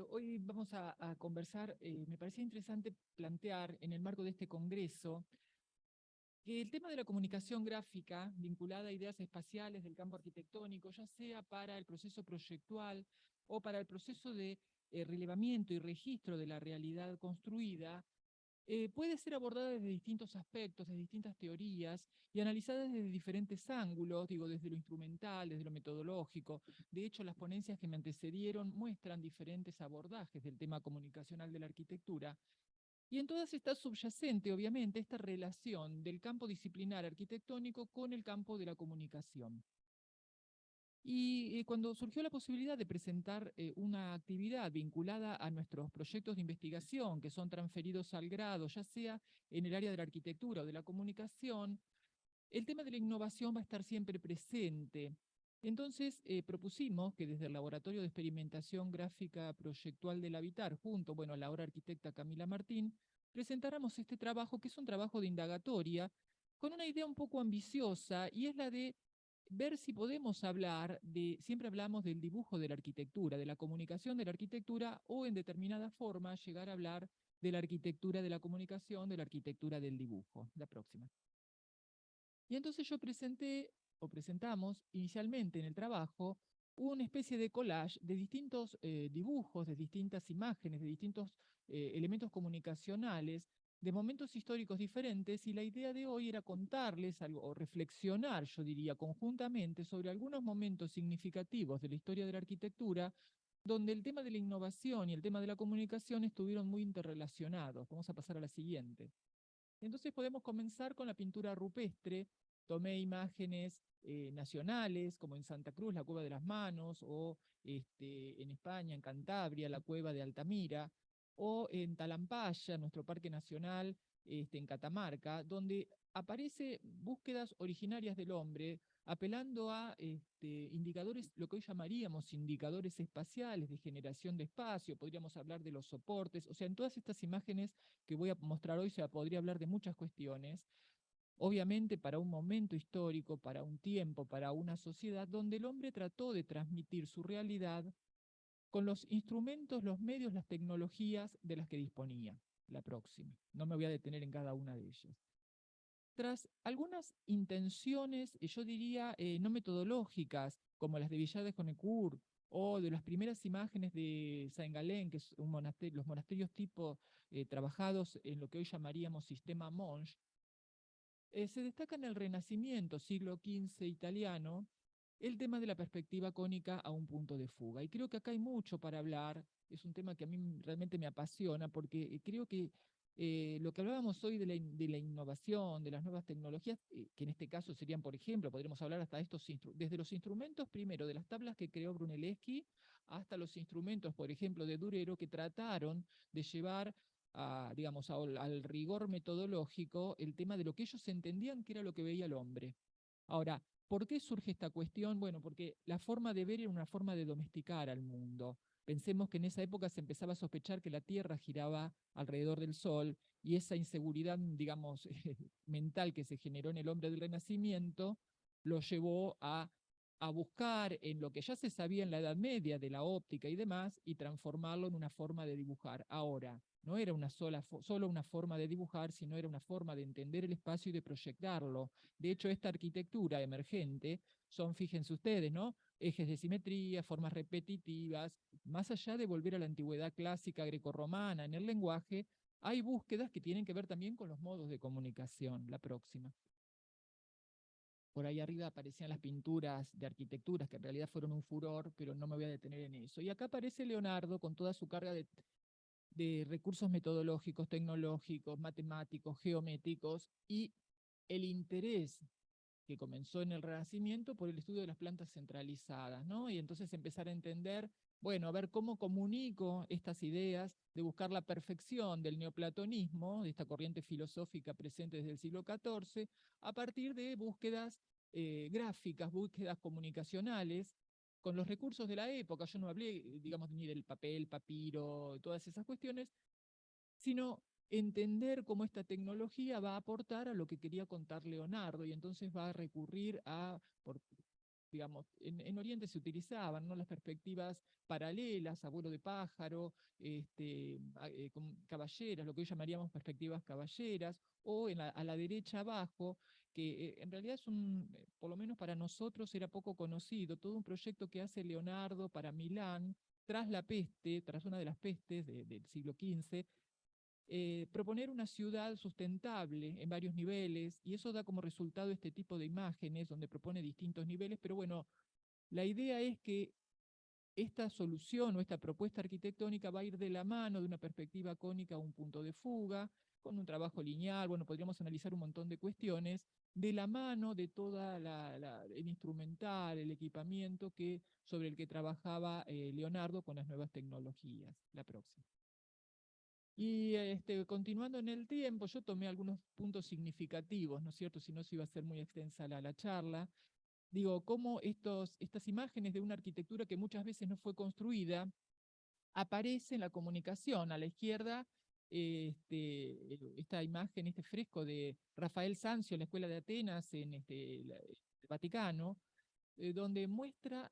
Hoy vamos a conversar. Me parecía interesante plantear en el marco de este congreso que el tema de la comunicación gráfica vinculada a ideas espaciales del campo arquitectónico, ya sea para el proceso proyectual o para el proceso de relevamiento y registro de la realidad construida, puede ser abordada desde distintos aspectos, desde distintas teorías y analizada desde diferentes ángulos, digo, desde lo instrumental, desde lo metodológico. De hecho, las ponencias que me antecedieron muestran diferentes abordajes del tema comunicacional de la arquitectura. Y en todas está subyacente, obviamente, esta relación del campo disciplinar arquitectónico con el campo de la comunicación. Y cuando surgió la posibilidad de presentar una actividad vinculada a nuestros proyectos de investigación que son transferidos al grado, ya sea en el área de la arquitectura o de la comunicación, el tema de la innovación va a estar siempre presente. Entonces propusimos que desde el Laboratorio de Experimentación Gráfica Proyectual del Habitar, junto, bueno, a la ahora arquitecta Camila Martín, presentáramos este trabajo, que es un trabajo de indagatoria, con una idea un poco ambiciosa, y es la de ver si podemos hablar de, siempre hablamos del dibujo de la arquitectura, de la comunicación de la arquitectura, o en determinada forma llegar a hablar de la arquitectura de la comunicación, de la arquitectura del dibujo. La próxima. Y entonces yo presentamos inicialmente en el trabajo una especie de collage de distintos dibujos, de distintas imágenes, de distintos elementos comunicacionales, de momentos históricos diferentes, y la idea de hoy era contarles algo, o reflexionar, yo diría, conjuntamente sobre algunos momentos significativos de la historia de la arquitectura, donde el tema de la innovación y el tema de la comunicación estuvieron muy interrelacionados. Vamos a pasar a la siguiente. Entonces podemos comenzar con la pintura rupestre. Tomé imágenes nacionales, como en Santa Cruz, la Cueva de las Manos, o en España, en Cantabria, la Cueva de Altamira, o en Talampaya, nuestro parque nacional, en Catamarca, donde aparece búsquedas originarias del hombre, apelando a indicadores, lo que hoy llamaríamos indicadores espaciales, de generación de espacio. Podríamos hablar de los soportes. O sea, en todas estas imágenes que voy a mostrar hoy se podría hablar de muchas cuestiones, obviamente para un momento histórico, para un tiempo, para una sociedad donde el hombre trató de transmitir su realidad con los instrumentos, los medios, las tecnologías de las que disponía. La próxima. No me voy a detener en cada una de ellas. Tras algunas intenciones, yo diría, no metodológicas, como las de Villar de Jonecourt, o de las primeras imágenes de Saint-Gallen, que es un monasterio, los monasterios tipo trabajados en lo que hoy llamaríamos sistema Monge, se destaca en el Renacimiento, siglo XV italiano, el tema de la perspectiva cónica a un punto de fuga. Y creo que acá hay mucho para hablar. Es un tema que a mí realmente me apasiona, porque creo que lo que hablábamos hoy de la innovación, de las nuevas tecnologías, que en este caso serían, por ejemplo, podríamos hablar hasta desde los instrumentos, primero, de las tablas que creó Brunelleschi, hasta los instrumentos, por ejemplo, de Durero, que trataron de llevar digamos, al rigor metodológico el tema de lo que ellos entendían que era lo que veía el hombre. Ahora, ¿por qué surge esta cuestión? Bueno, porque la forma de ver era una forma de domesticar al mundo. Pensemos que en esa época se empezaba a sospechar que la Tierra giraba alrededor del Sol, y esa inseguridad, digamos, mental que se generó en el hombre del Renacimiento lo llevó a buscar en lo que ya se sabía en la Edad Media de la óptica y demás, y transformarlo en una forma de dibujar. Ahora, no era solo una forma de dibujar, sino era una forma de entender el espacio y de proyectarlo. De hecho, esta arquitectura emergente son, fíjense ustedes, ¿no?, ejes de simetría, formas repetitivas. Más allá de volver a la antigüedad clásica grecorromana en el lenguaje, hay búsquedas que tienen que ver también con los modos de comunicación. La próxima. Por ahí arriba aparecían las pinturas de arquitecturas, que en realidad fueron un furor, pero no me voy a detener en eso. Y acá aparece Leonardo con toda su carga de recursos metodológicos, tecnológicos, matemáticos, geométricos, y el interés que comenzó en el Renacimiento por el estudio de las plantas centralizadas, ¿no? Y entonces empezar a entender, bueno, a ver cómo comunico estas ideas de buscar la perfección del neoplatonismo, de esta corriente filosófica presente desde el siglo XIV, a partir de búsquedas gráficas, búsquedas comunicacionales, con los recursos de la época. Yo no hablé, digamos, ni del papel, papiro, todas esas cuestiones, sino entender cómo esta tecnología va a aportar a lo que quería contar Leonardo, y entonces va a recurrir digamos, en Oriente se utilizaban, ¿no?, las perspectivas paralelas, a vuelo de pájaro, caballeras, lo que hoy llamaríamos perspectivas caballeras, o a la derecha abajo, que en realidad es por lo menos para nosotros era poco conocido, todo un proyecto que hace Leonardo para Milán, tras la peste, tras una de las pestes del siglo XV, proponer una ciudad sustentable en varios niveles, y eso da como resultado este tipo de imágenes donde propone distintos niveles. Pero bueno, la idea es que esta solución o esta propuesta arquitectónica va a ir de la mano de una perspectiva cónica a un punto de fuga, con un trabajo lineal. Bueno, podríamos analizar un montón de cuestiones, de la mano de toda el instrumental, el equipamiento sobre el que trabajaba Leonardo con las nuevas tecnologías. La próxima. Y continuando en el tiempo, yo tomé algunos puntos significativos, ¿no es cierto? Si no, se iba a ser muy extensa la charla. digo, cómo estas imágenes de una arquitectura que muchas veces no fue construida, aparece en la comunicación. A la izquierda, esta imagen, este fresco de Rafael Sanzio en la Escuela de Atenas, en el Vaticano, donde muestra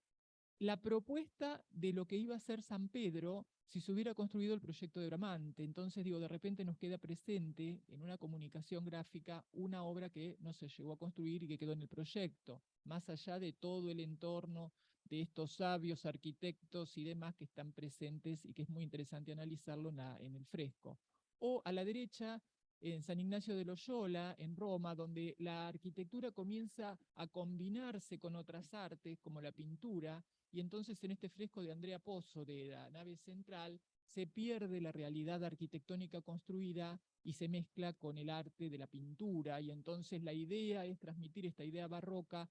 la propuesta de lo que iba a ser San Pedro si se hubiera construido el proyecto de Bramante. Entonces, digo, de repente nos queda presente en una comunicación gráfica una obra que no se llegó a construir y que quedó en el proyecto, más allá de todo el entorno de estos sabios arquitectos y demás que están presentes y que es muy interesante analizarlo en el fresco. O a la derecha, en San Ignacio de Loyola, en Roma, donde la arquitectura comienza a combinarse con otras artes, como la pintura, y entonces en este fresco de Andrea Pozzo de la nave central se pierde la realidad arquitectónica construida y se mezcla con el arte de la pintura, y entonces la idea es transmitir esta idea barroca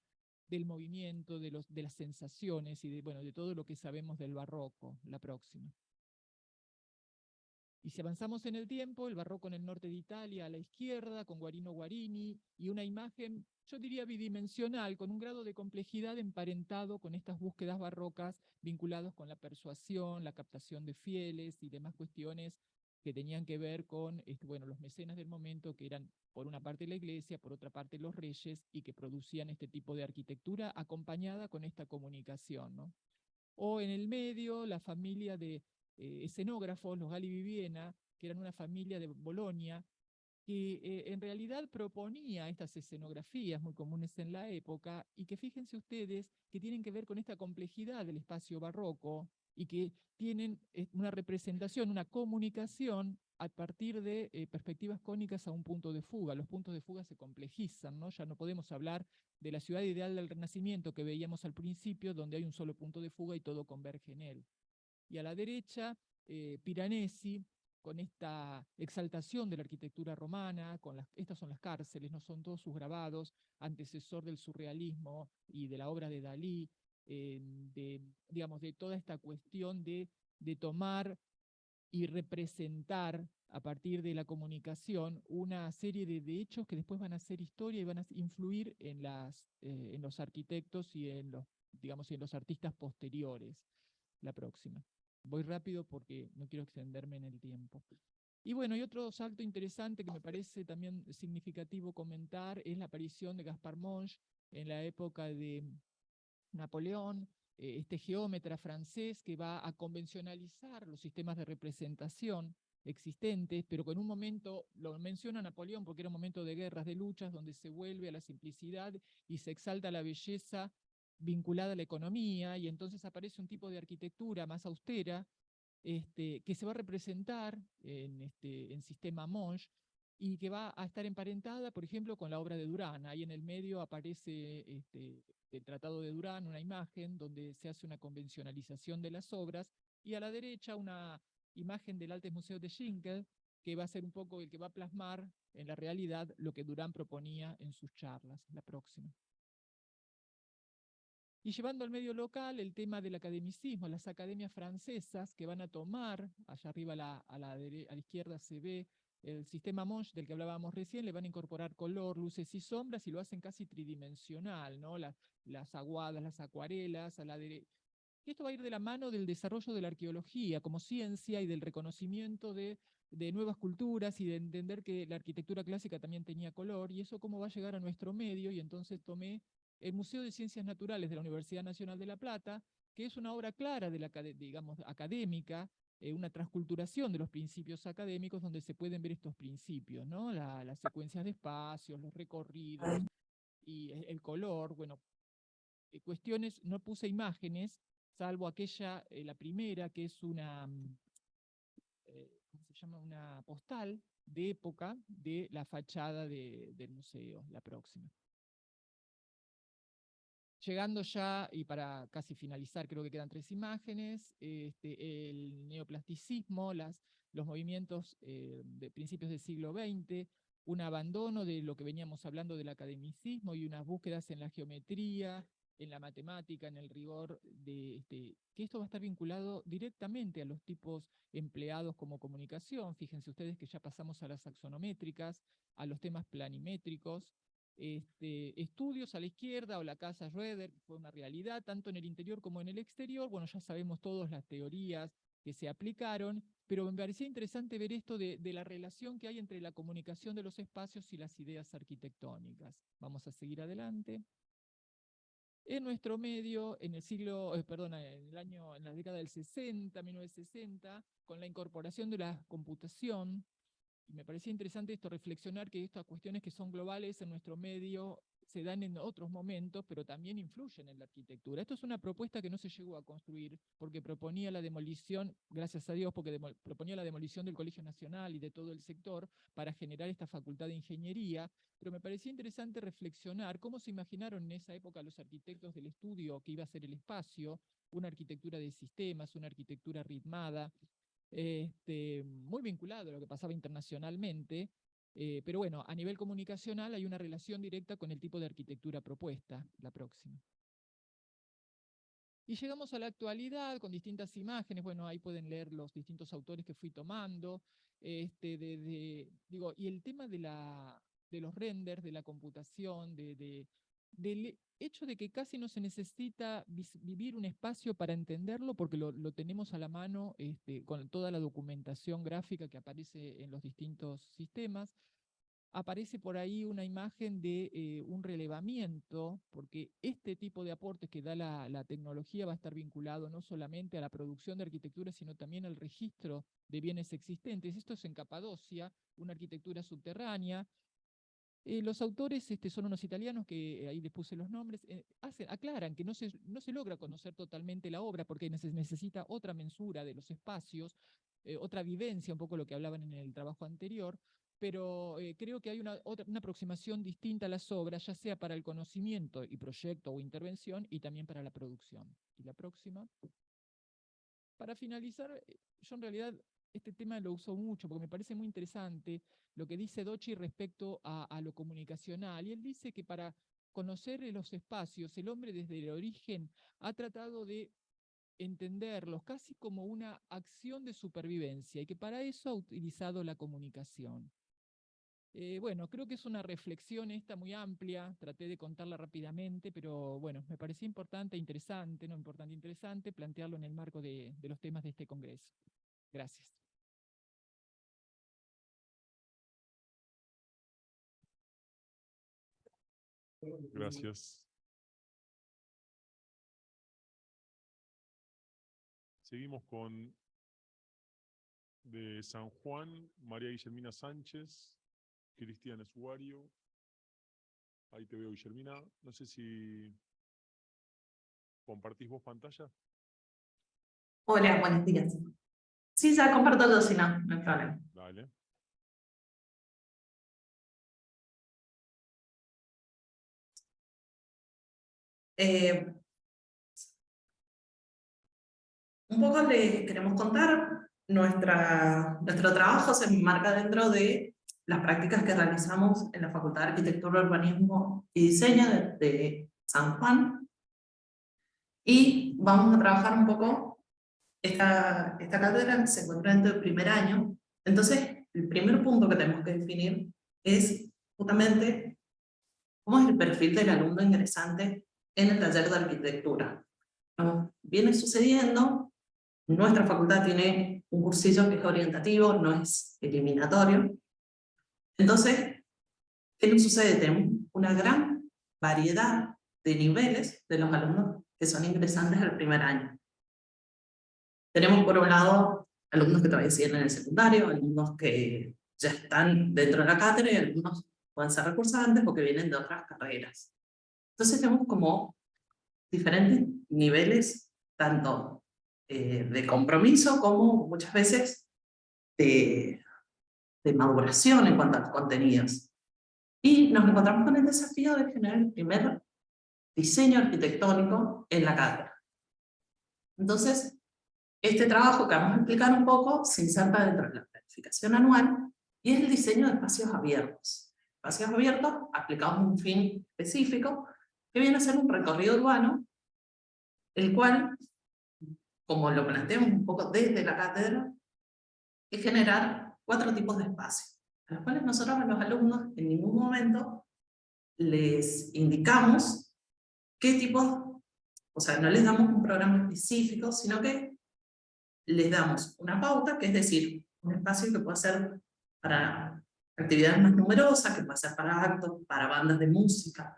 del movimiento, de las sensaciones y de todo lo que sabemos del barroco, la próxima. Y si avanzamos en el tiempo, el barroco en el norte de Italia a la izquierda, con Guarino Guarini, y una imagen, yo diría bidimensional, con un grado de complejidad emparentado con estas búsquedas barrocas vinculadas con la persuasión, la captación de fieles y demás cuestiones que tenían que ver con los mecenas del momento, que eran por una parte la iglesia, por otra parte los reyes, y que producían este tipo de arquitectura acompañada con esta comunicación, ¿no? O en el medio, la familia de escenógrafos, los Gali Viviena, que eran una familia de Bolonia, que en realidad proponía estas escenografías muy comunes en la época, y que fíjense ustedes que tienen que ver con esta complejidad del espacio barroco, y que tienen una representación, una comunicación a partir de perspectivas cónicas a un punto de fuga. Los puntos de fuga se complejizan, ¿no? Ya no podemos hablar de la ciudad ideal del Renacimiento que veíamos al principio, donde hay un solo punto de fuga y todo converge en él. Y a la derecha, Piranesi, con esta exaltación de la arquitectura romana, estas son las cárceles, no son todos sus grabados, antecesor del surrealismo y de la obra de Dalí, de toda esta cuestión de tomar y representar a partir de la comunicación una serie de hechos que después van a ser historia y van a influir en los arquitectos y en los artistas posteriores. La próxima. Voy rápido porque no quiero extenderme en el tiempo. Y bueno, y otro salto interesante que me parece también significativo comentar es la aparición de Gaspar Monge en la época de Napoleón, este geómetra francés que va a convencionalizar los sistemas de representación existentes, pero con un momento, lo menciona Napoleón porque era un momento de guerras, de luchas, donde se vuelve a la simplicidad y se exalta la belleza vinculada a la economía, y entonces aparece un tipo de arquitectura más austera, que se va a representar en sistema Monge, y que va a estar emparentada, por ejemplo, con la obra de Durán. Ahí en el medio aparece el Tratado de Durán, una imagen donde se hace una convencionalización de las obras, y a la derecha una imagen del Altes Museo de Schinkel, que va a ser un poco el que va a plasmar en la realidad lo que Durán proponía en sus charlas. La próxima. Y llevando al medio local el tema del academicismo, las academias francesas que van a tomar, allá arriba a la izquierda se ve el sistema Monge del que hablábamos recién, le van a incorporar color, luces y sombras, y lo hacen casi tridimensional, ¿no? Las aguadas, las acuarelas, a la derecha. Esto va a ir de la mano del desarrollo de la arqueología como ciencia y del reconocimiento de nuevas culturas y de entender que la arquitectura clásica también tenía color, y eso cómo va a llegar a nuestro medio, y entonces tomé el Museo de Ciencias Naturales de la Universidad Nacional de La Plata, que es una obra clara de académica, una transculturación de los principios académicos donde se pueden ver estos principios, ¿no? Las secuencias de espacios, los recorridos y el color, bueno, cuestiones, no puse imágenes, salvo aquella, la primera, que es una, ¿cómo se llama? Una postal de época de la fachada del museo, la próxima. Llegando ya, y para casi finalizar, creo que quedan 3 imágenes, el neoplasticismo, los movimientos de principios del siglo XX, un abandono de lo que veníamos hablando del academicismo y unas búsquedas en la geometría, en la matemática, en el rigor, que esto va a estar vinculado directamente a los tipos empleados como comunicación. Fíjense ustedes que ya pasamos a las axonométricas, a los temas planimétricos, estudios a la izquierda, o la Casa Schroeder, que fue una realidad, tanto en el interior como en el exterior. Bueno, ya sabemos todos las teorías que se aplicaron, pero me parecía interesante ver esto de la relación que hay entre la comunicación de los espacios y las ideas arquitectónicas. Vamos a seguir adelante. En nuestro medio, en el siglo, en la década del 60, 1960, con la incorporación de la computación, y me parecía interesante esto, reflexionar que estas cuestiones que son globales en nuestro medio se dan en otros momentos, pero también influyen en la arquitectura. Esto es una propuesta que no se llegó a construir, porque proponía la demolición, gracias a Dios, porque proponía la demolición del Colegio Nacional y de todo el sector para generar esta facultad de ingeniería, pero me parecía interesante reflexionar cómo se imaginaron en esa época los arquitectos del estudio que iba a ser el espacio, una arquitectura de sistemas, una arquitectura ritmada, muy vinculado a lo que pasaba internacionalmente, pero bueno, a nivel comunicacional hay una relación directa con el tipo de arquitectura propuesta. La próxima. Y llegamos a la actualidad con distintas imágenes. Bueno, ahí pueden leer los distintos autores que fui tomando. Y el tema de los renders, de la computación, del hecho de que casi no se necesita vivir un espacio para entenderlo, porque lo tenemos a la mano con toda la documentación gráfica que aparece en los distintos sistemas. Aparece por ahí una imagen de un relevamiento, porque este tipo de aportes que da la tecnología va a estar vinculado no solamente a la producción de arquitectura, sino también al registro de bienes existentes. Esto es en Capadocia, una arquitectura subterránea. Los autores son unos italianos que ahí les puse los nombres, aclaran que no se logra conocer totalmente la obra porque se necesita otra mensura de los espacios, otra vivencia, un poco lo que hablaban en el trabajo anterior, pero creo que hay una aproximación distinta a las obras, ya sea para el conocimiento y proyecto o intervención, y también para la producción. Y la próxima. Para finalizar, yo en realidad este tema lo uso mucho porque me parece muy interesante lo que dice Docci respecto a lo comunicacional. Y él dice que para conocer los espacios, el hombre desde el origen ha tratado de entenderlos casi como una acción de supervivencia y que para eso ha utilizado la comunicación. Bueno, creo que es una reflexión esta muy amplia, traté de contarla rápidamente, pero bueno, me parecía importante, interesante plantearlo en el marco de los temas de este congreso. Gracias. Gracias. Seguimos con de San Juan, María Guillermina Sánchez, Cristian Esuario. Ahí te veo, Guillermina. No sé si compartís vos pantalla. Hola, buenos días. Sí, ya comparto todo, si no, no hay problema. Dale. Un poco les queremos contar, nuestro trabajo se enmarca dentro de las prácticas que realizamos en la Facultad de Arquitectura, Urbanismo y Diseño de San Juan. Y vamos a trabajar un poco, esta cátedra se encuentra dentro del primer año, entonces el primer punto que tenemos que definir es justamente cómo es el perfil del alumno ingresante en el taller de arquitectura. Nos viene sucediendo, nuestra facultad tiene un cursillo que es orientativo, no es eliminatorio. Entonces, ¿qué nos sucede? Tenemos una gran variedad de niveles de los alumnos que son ingresantes al primer año. Tenemos por un lado alumnos que todavía siguen en el secundario, alumnos que ya están dentro de la cátedra y algunos pueden ser recursantes porque vienen de otras carreras. Entonces tenemos como diferentes niveles, tanto de compromiso como muchas veces de maduración en cuanto a los contenidos. Y nos encontramos con el desafío de generar el primer diseño arquitectónico en la cátedra. Entonces, este trabajo que vamos a explicar un poco se inserta dentro de la planificación anual y es el diseño de espacios abiertos. Espacios abiertos aplicados a un fin específico que viene a ser un recorrido urbano, el cual, como lo planteamos un poco desde la cátedra, es generar 4 tipos de espacios, a los cuales nosotros a los alumnos en ningún momento les indicamos qué tipo, o sea, no les damos un programa específico, sino que les damos una pauta, que es decir, un espacio que puede ser para actividades más numerosas, que puede ser para actos, para bandas de música,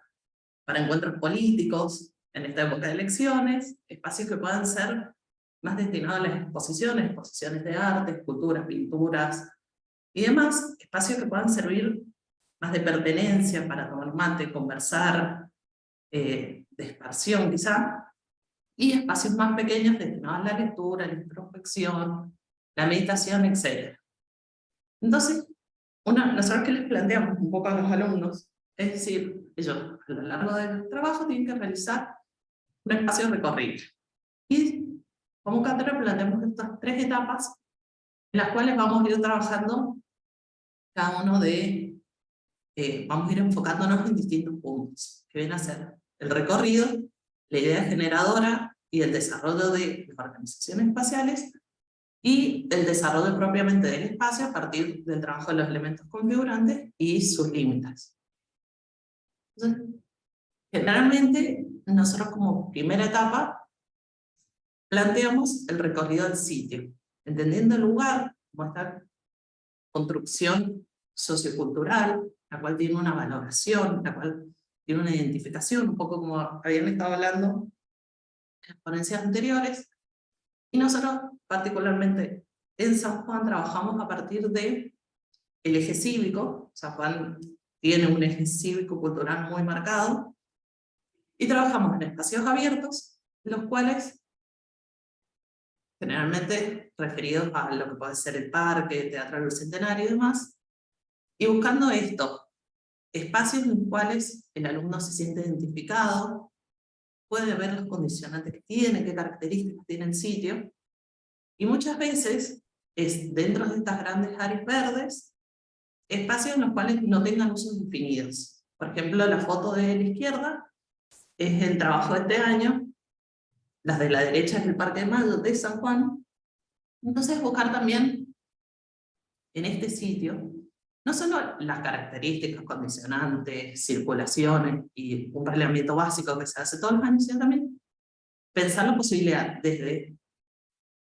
para encuentros políticos, en esta época de elecciones, espacios que puedan ser más destinados a las exposiciones de arte, esculturas, pinturas y demás, espacios que puedan servir más de pertenencia para tomar mate, conversar, de esparción quizá, y espacios más pequeños destinados a la lectura, la introspección, la meditación, etc. Entonces, nosotros que les planteamos un poco a los alumnos, es decir, ellos a lo largo del trabajo tienen que realizar un espacio de recorrido. Y como cátedra planteamos estas 3 etapas, en las cuales vamos a ir trabajando cada uno de, vamos a ir enfocándonos en distintos puntos, que vienen a ser el recorrido, la idea generadora y el desarrollo de las organizaciones espaciales, y el desarrollo propiamente del espacio a partir del trabajo de los elementos configurantes y sus límites. Entonces, generalmente, nosotros como primera etapa, planteamos el recorrido del sitio, entendiendo el lugar como esta construcción sociocultural, la cual tiene una valoración, la cual tiene una identificación, un poco como habían estado hablando en las ponencias anteriores. Y nosotros, particularmente en San Juan, trabajamos a partir del eje cívico. San Juan tiene un eje cívico-cultural muy marcado, y trabajamos en espacios abiertos, los cuales, generalmente referidos a lo que puede ser el parque, el Teatro del Bicentenario y demás, y buscando esto, espacios en los cuales el alumno se siente identificado, puede ver los condicionantes que tiene, qué características tiene el sitio, y muchas veces es dentro de estas grandes áreas verdes, espacios en los cuales no tengan usos definidos. Por ejemplo, la foto de la izquierda es el trabajo de este año, las de la derecha es el Parque de Mayo de San Juan. Entonces buscar también en este sitio no solo las características condicionantes, circulaciones y un reglamento básico que se hace todos los años, sino también pensar la posibilidad desde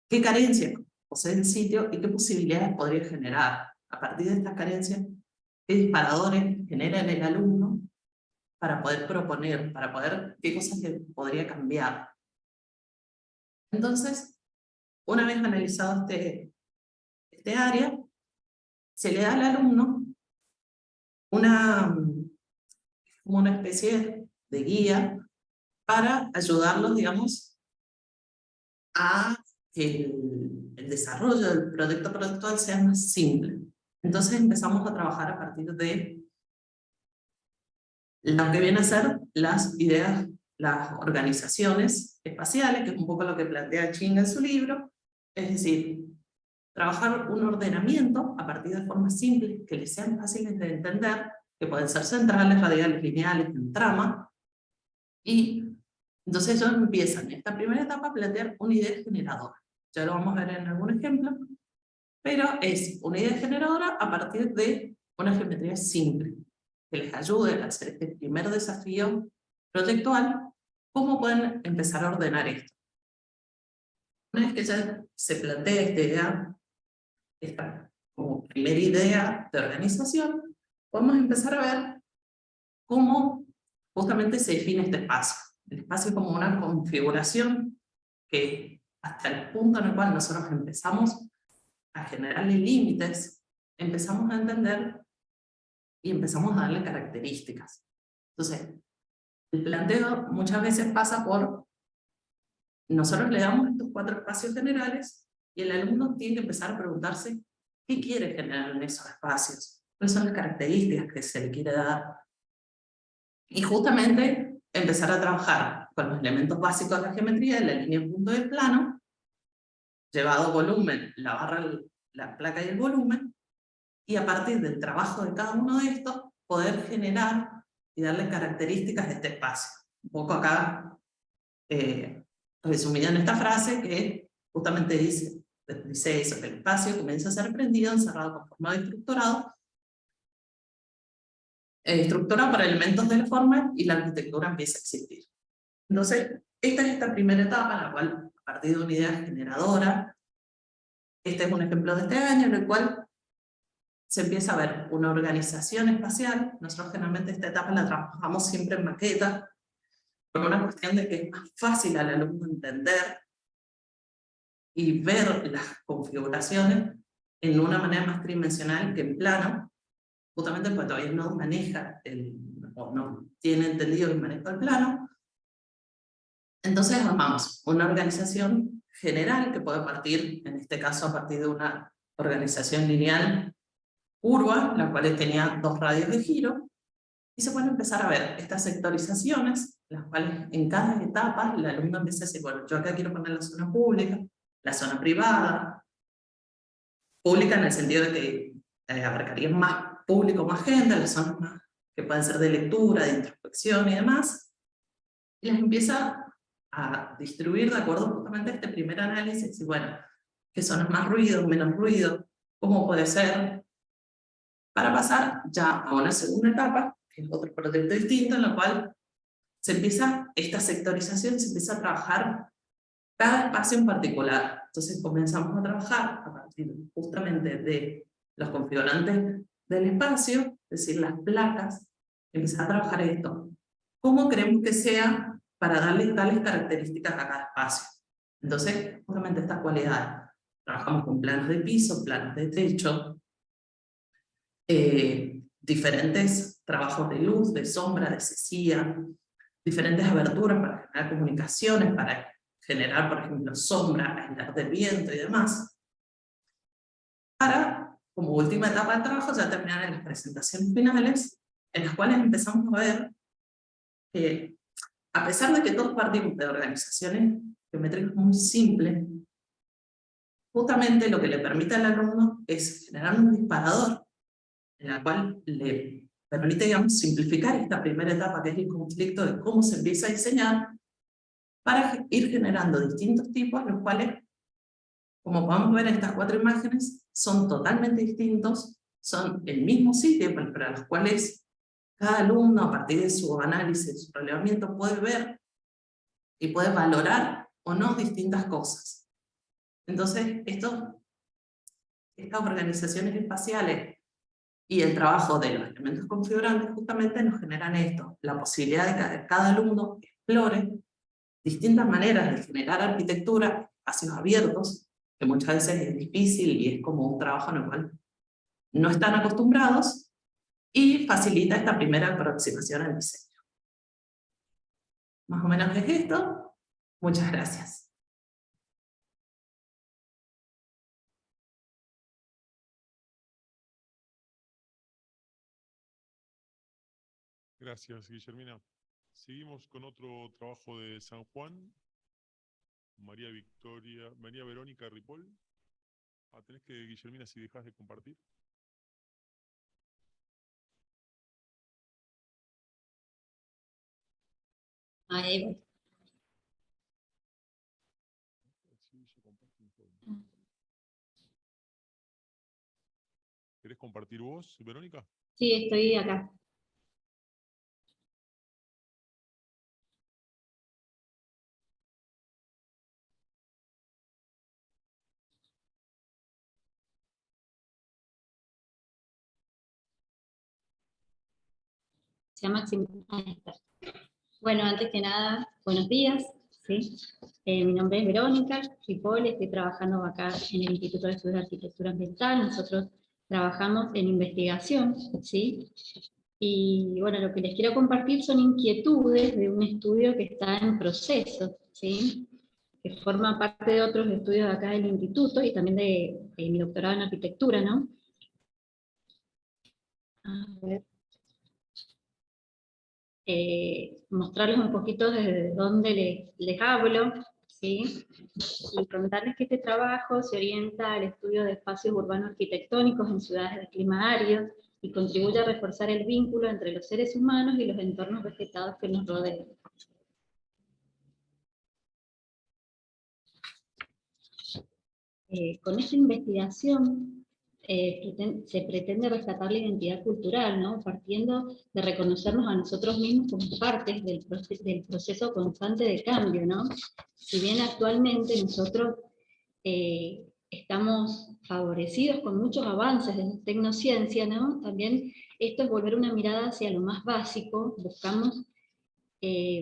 qué carencias posee el sitio y qué posibilidades podría generar a partir de estas carencias, qué disparadores genera en el alumno para poder proponer, para poder, qué cosas le podría cambiar. Entonces, una vez analizado este área, se le da al alumno como una especie de guía para ayudarlos, digamos, a que el desarrollo del proyecto productual sea más simple. Entonces empezamos a trabajar a partir de lo que viene a ser las ideas, las organizaciones espaciales, que es un poco lo que plantea Ching en su libro, es decir, trabajar un ordenamiento a partir de formas simples que les sean fáciles de entender, que pueden ser centrales, radiales, lineales, en trama, y entonces ellos empiezan en esta primera etapa a plantear una idea generadora. Ya lo vamos a ver en algún ejemplo, pero es una idea generadora a partir de una geometría simple, que les ayude a hacer este primer desafío proyectual, cómo pueden empezar a ordenar esto. Una vez que ya se plantea esta idea, esta como primera idea de organización, podemos empezar a ver cómo justamente se define este espacio. El espacio como una configuración que hasta el punto en el cual nosotros empezamos a generarle límites, empezamos a entender y empezamos a darle características. Entonces, el planteo muchas veces pasa por, nosotros le damos estos 4 espacios generales y el alumno tiene que empezar a preguntarse qué quiere generar en esos espacios, cuáles son las características que se le quiere dar. Y justamente empezar a trabajar con los elementos básicos de la geometría, de la línea en punto del plano, llevado volumen, la barra, la placa y el volumen, y a partir del trabajo de cada uno de estos, poder generar y darle características de este espacio. Un poco acá, resumido en esta frase, que justamente dice eso, que el espacio comienza a ser prendido, encerrado, conformado y estructurado, estructurado por elementos de la forma y la arquitectura empieza a existir. Entonces, esta es esta primera etapa en la cual, a partir de una idea generadora, este es un ejemplo de este año en el cual se empieza a ver una organización espacial. Nosotros generalmente esta etapa la trabajamos siempre en maqueta, por una cuestión de que es más fácil al alumno entender y ver las configuraciones en una manera más tridimensional que en plano, justamente porque todavía no maneja o no tiene entendido el manejo del plano. Entonces armamos una organización general que puede partir, en este caso a partir de una organización lineal curva, la cual tenía 2 radios de giro, y se pueden empezar a ver estas sectorizaciones, las cuales en cada etapa el alumno empieza a decir, bueno, yo acá quiero poner la zona pública, la zona privada, pública en el sentido de que abarcaría más público, más gente, las zonas más que pueden ser de lectura, de introspección y demás, y las empieza a distribuir de acuerdo justamente a este primer análisis, y bueno, qué zonas más ruido, menos ruido, cómo puede ser, para pasar ya a una segunda etapa, que es otro proyecto distinto, en la cual se empieza, esta sectorización se empieza a trabajar cada espacio en particular. Entonces comenzamos a trabajar a partir justamente de los configurantes del espacio, es decir, las placas, empezar a trabajar esto. ¿Cómo queremos que sea para darle tales características a cada espacio? Entonces, justamente estas cualidades. Trabajamos con planos de piso, planos de techo, diferentes trabajos de luz, de sombra, de cesía, diferentes aberturas para generar comunicaciones, para generar, por ejemplo, sombra, aislar del viento y demás. Para, como última etapa del trabajo, ya terminar en las presentaciones finales, en las cuales empezamos a ver que, a pesar de que todos partimos de organizaciones geométricas muy simples, justamente lo que le permite al alumno es generar un disparador en la cual le permite, digamos, simplificar esta primera etapa, que es el conflicto de cómo se empieza a diseñar, para ir generando distintos tipos, los cuales, como podemos ver en estas 4 imágenes, son totalmente distintos, son el mismo sitio, pero para los cuales cada alumno, a partir de su análisis, de su relevamiento, puede ver y puede valorar o no distintas cosas. Entonces, estas organizaciones espaciales y el trabajo de los elementos configurantes justamente nos generan esto, la posibilidad de que cada alumno explore distintas maneras de generar arquitectura, espacios abiertos, que muchas veces es difícil y es como un trabajo en el cual no están acostumbrados, y facilita esta primera aproximación al diseño. Más o menos es esto. Muchas gracias. Gracias, Guillermina. Seguimos con otro trabajo de San Juan. María Verónica Ripoll. Tenés que, Guillermina, si dejas de compartir. Ahí voy. ¿Querés compartir vos, Verónica? Sí, estoy acá. Se llama ahí está. Bueno, antes que nada, buenos días. ¿Sí? Mi nombre es Verónica Ripoll, estoy trabajando acá en el Instituto de Estudios de Arquitectura Ambiental. Nosotros trabajamos en investigación, ¿sí? Y bueno, lo que les quiero compartir son inquietudes de un estudio que está en proceso, ¿sí? Que forma parte de otros estudios acá del instituto y también de mi doctorado en arquitectura, ¿no? A ver. Mostrarles un poquito desde dónde les hablo, ¿sí? Y contarles que este trabajo se orienta al estudio de espacios urbanos arquitectónicos en ciudades de clima árido y contribuye a reforzar el vínculo entre los seres humanos y los entornos vegetados que nos rodean. Con esta investigación se pretende rescatar la identidad cultural, ¿no? Partiendo de reconocernos a nosotros mismos como partes del proceso constante de cambio, ¿no? Si bien actualmente nosotros estamos favorecidos con muchos avances de la tecnociencia, ¿no? También esto es volver una mirada hacia lo más básico, buscamos